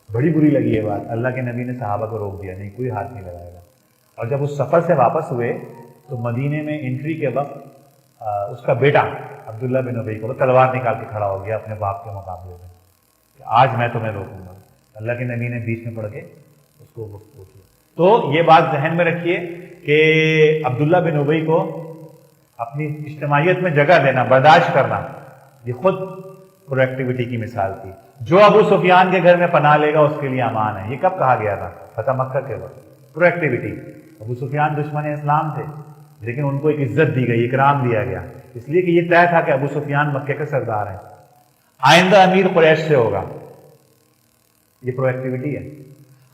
بڑی بری لگی یہ بات. اللہ کے نبی نے صحابہ کو روک دیا، نہیں کوئی ہاتھ نہیں لگائے گا. اور جب اس سفر سے واپس ہوئے تو مدینے میں انٹری کے وقت اس کا بیٹا عبداللہ بن ابی کو تلوار نکال کے کھڑا ہو گیا اپنے باپ کے مقابلے میں کہ آج میں تمہیں روکوں گا. اللہ کے نبی نے بیچ میں پڑھ کے اس کو پوچھ لیا. تو یہ بات ذہن میں رکھیے کہ عبداللہ بن ابی کو اپنی اجتماعیت میں جگہ دینا، برداشت کرنا، یہ خود پرو ایکٹیویٹی کی مثال تھی. جو ابو سفیان کے گھر میں پناہ لے گا اس کے لیے امان ہے. یہ کب کہا گیا تھا؟ فتح مکہ کے وقت. پرو ایکٹیویٹی. ابو سفیان دشمن اسلام تھے لیکن ان کو ایک عزت دی گئی، اکرام دیا گیا. اس لیے کہ یہ طے تھا کہ ابو سفیان مکے کے سردار ہیں، آئندہ امیر قریش سے ہوگا. یہ پرو ایکٹیویٹی ہے.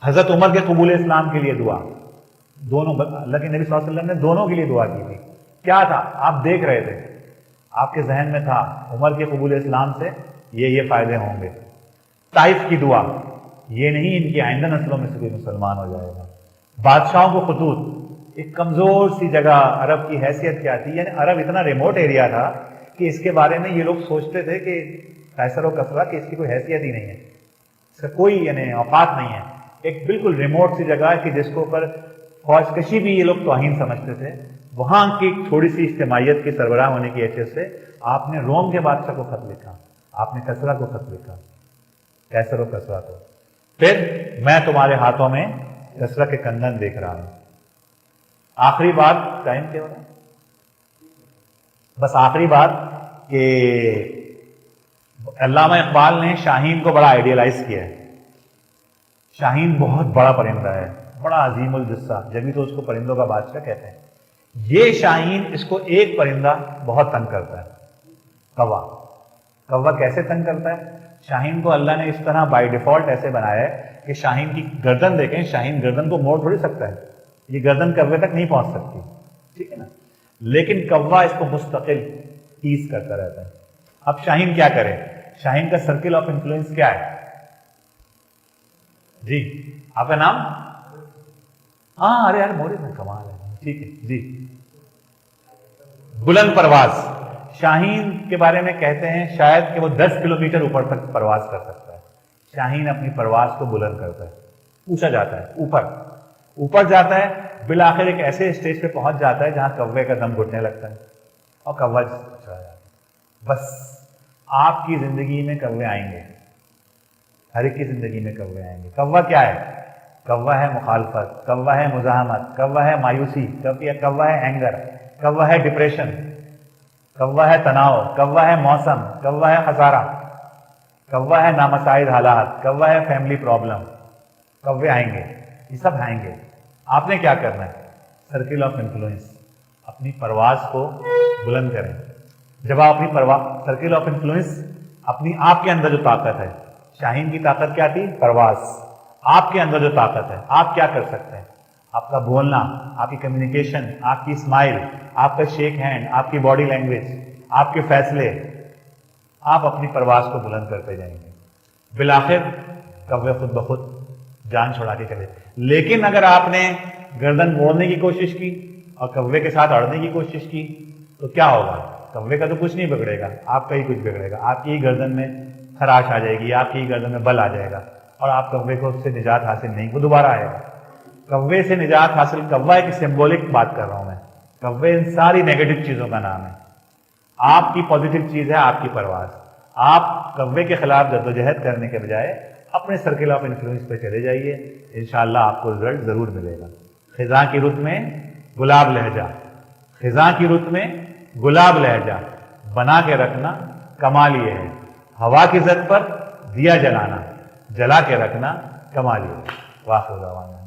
حضرت عمر کے قبول اسلام کے لیے دعا، دونوں اللہ کے نبی صلی اللہ علیہ وسلم نے دونوں کے لیے دعا کی تھی. کیا تھا؟ آپ دیکھ رہے تھے، آپ کے ذہن میں تھا عمر کے قبول اسلام سے یہ فائدے ہوں گے. طائف کی دعا، یہ نہیں ان کی آئندہ نسلوں میں سے کوئی مسلمان ہو جائے گا. بادشاہوں کو خطوط، ایک کمزور سی جگہ عرب کی حیثیت کیا تھی، یعنی عرب اتنا ریموٹ ایریا تھا کہ اس کے بارے میں یہ لوگ سوچتے تھے کہ قیصر و کسریٰ کہ اس کی کوئی حیثیت ہی نہیں ہے، اس کا کوئی یعنی اوقات نہیں ہے. ایک بالکل ریموٹ سی جگہ ہے کہ جس کو اوپر فوج کشی بھی یہ لوگ توہین سمجھتے تھے. وہاں کی تھوڑی سی اجتماعیت کے سربراہ ہونے کی حیثیت سے آپ نے روم کے بادشاہ کو خط لکھا، آپ نے کسریٰ کو خط لکھا، قیصر و کسریٰ کو. پھر میں تمہارے ہاتھوں میں کسریٰ کے کندن دیکھ رہا ہوں. آخری بات، ٹائم کیا ہو رہا ہے؟ بس آخری بات کہ علامہ اقبال نے شاہین کو بڑا آئیڈیلائز کیا ہے. شاہین بہت بڑا پرندہ ہے، بڑا عظیم الجثہ، جبھی تو اس کو پرندوں کا بادشاہ کہتے ہیں. یہ شاہین، اس کو ایک پرندہ بہت تنگ کرتا ہے، کوا. کوا کیسے تنگ کرتا ہے؟ شاہین کو اللہ نے اس طرح بائی ڈیفالٹ ایسے بنایا ہے کہ شاہین کی گردن دیکھیں، شاہین گردن کو موڑ تھوڑی سکتا ہے، یہ گردن کوے تک نہیں پہنچ سکتی، ٹھیک ہے نا. لیکن کوا اس کو مستقل ٹیز کرتا رہتا ہے. اب شاہین کیا کرے؟ شاہین کا سرکل آف انفلوئنس کیا ہے؟ جی آپ کا نام؟ ہاں ارے یار مورے میں کمال ہے، ٹھیک ہے جی. بلند پرواز، شاہین کے بارے میں کہتے ہیں شاید کہ وہ 10 کلومیٹر اوپر تک پرواز کر سکتا ہے. شاہین اپنی پرواز کو بلند کرتا ہے، پوچھا جاتا ہے اوپر جاتا ہے، بالآخر ایک ایسے اسٹیج پہ پہنچ جاتا ہے جہاں کوے کا دم گھٹنے لگتا ہے اور کوا چلا جاتا ہے. بس آپ کی زندگی میں کوے آئیں گے، ہر ایک کی زندگی میں کوے آئیں گے. کوا کیا ہے؟ کوا ہے مخالفت، کوا ہے مزاحمت، کوا ہے مایوسی، کوا ہے اینگر، کوا ہے ڈپریشن، کوا ہے تناؤ، کوا ہے موسم، کوا ہے خسارہ، کوا ہے نامساعد حالات، کوا ہے فیملی پرابلم. کوے آئیں گے، یہ سب آئیں گے. آپ نے کیا کرنا ہے؟ سرکل آف انفلوئنس، اپنی پرواز کو بلند کریں. جب آپ اپنی پرواز، سرکل آف انفلوئنس، اپنی آپ کے اندر جو طاقت ہے، شاہین کی طاقت کیا تھی؟ پرواز. آپ کے اندر جو طاقت ہے، آپ کیا کر سکتے ہیں؟ آپ کا بولنا، آپ کی کمیونیکیشن، آپ کی اسمائل، آپ کا شیک ہینڈ، آپ کی باڈی لینگویج، آپ کے فیصلے، آپ اپنی پرواز کو بلند کرتے جائیں گے. بالآخر کوے خود بخود جان چھڑا کے چلے. لیکن اگر آپ نے گردن موڑنے کی کوشش کی اور کوے کے ساتھ اڑنے کی کوشش کی تو کیا ہوگا؟ کوے کا تو کچھ نہیں بگڑے گا، آپ کا ہی کچھ بگڑے گا. آپ کی ہی گردن میں خراش آ جائے گی، آپ کی ہی گردن میں بل آ جائے گا اور آپ کوے کو اس سے نجات حاصل نہیں، وہ دوبارہ آئے گا. کوے سے نجات حاصل، کوا ایک سمبولک بات کر رہا ہوں میں، کوے ان ساری نیگیٹو چیزوں کا نام ہے. آپ کی پازیٹیو چیز ہے آپ کی پرواز. آپ کوے کے خلاف جدوجہد کرنے کے بجائے اپنے سرکل آف انفلوئنس پہ چلے جائیے، انشاءاللہ آپ کو رزلٹ ضرور ملے گا. خزاں کی رت میں گلاب لہجہ، خزاں کی رت میں گلاب لہجہ بنا کے رکھنا کمال یہ ہے. ہوا کی زد پر دیا جلانا، جلا کے رکھنا کمال یہ ہے. واخر دعوانا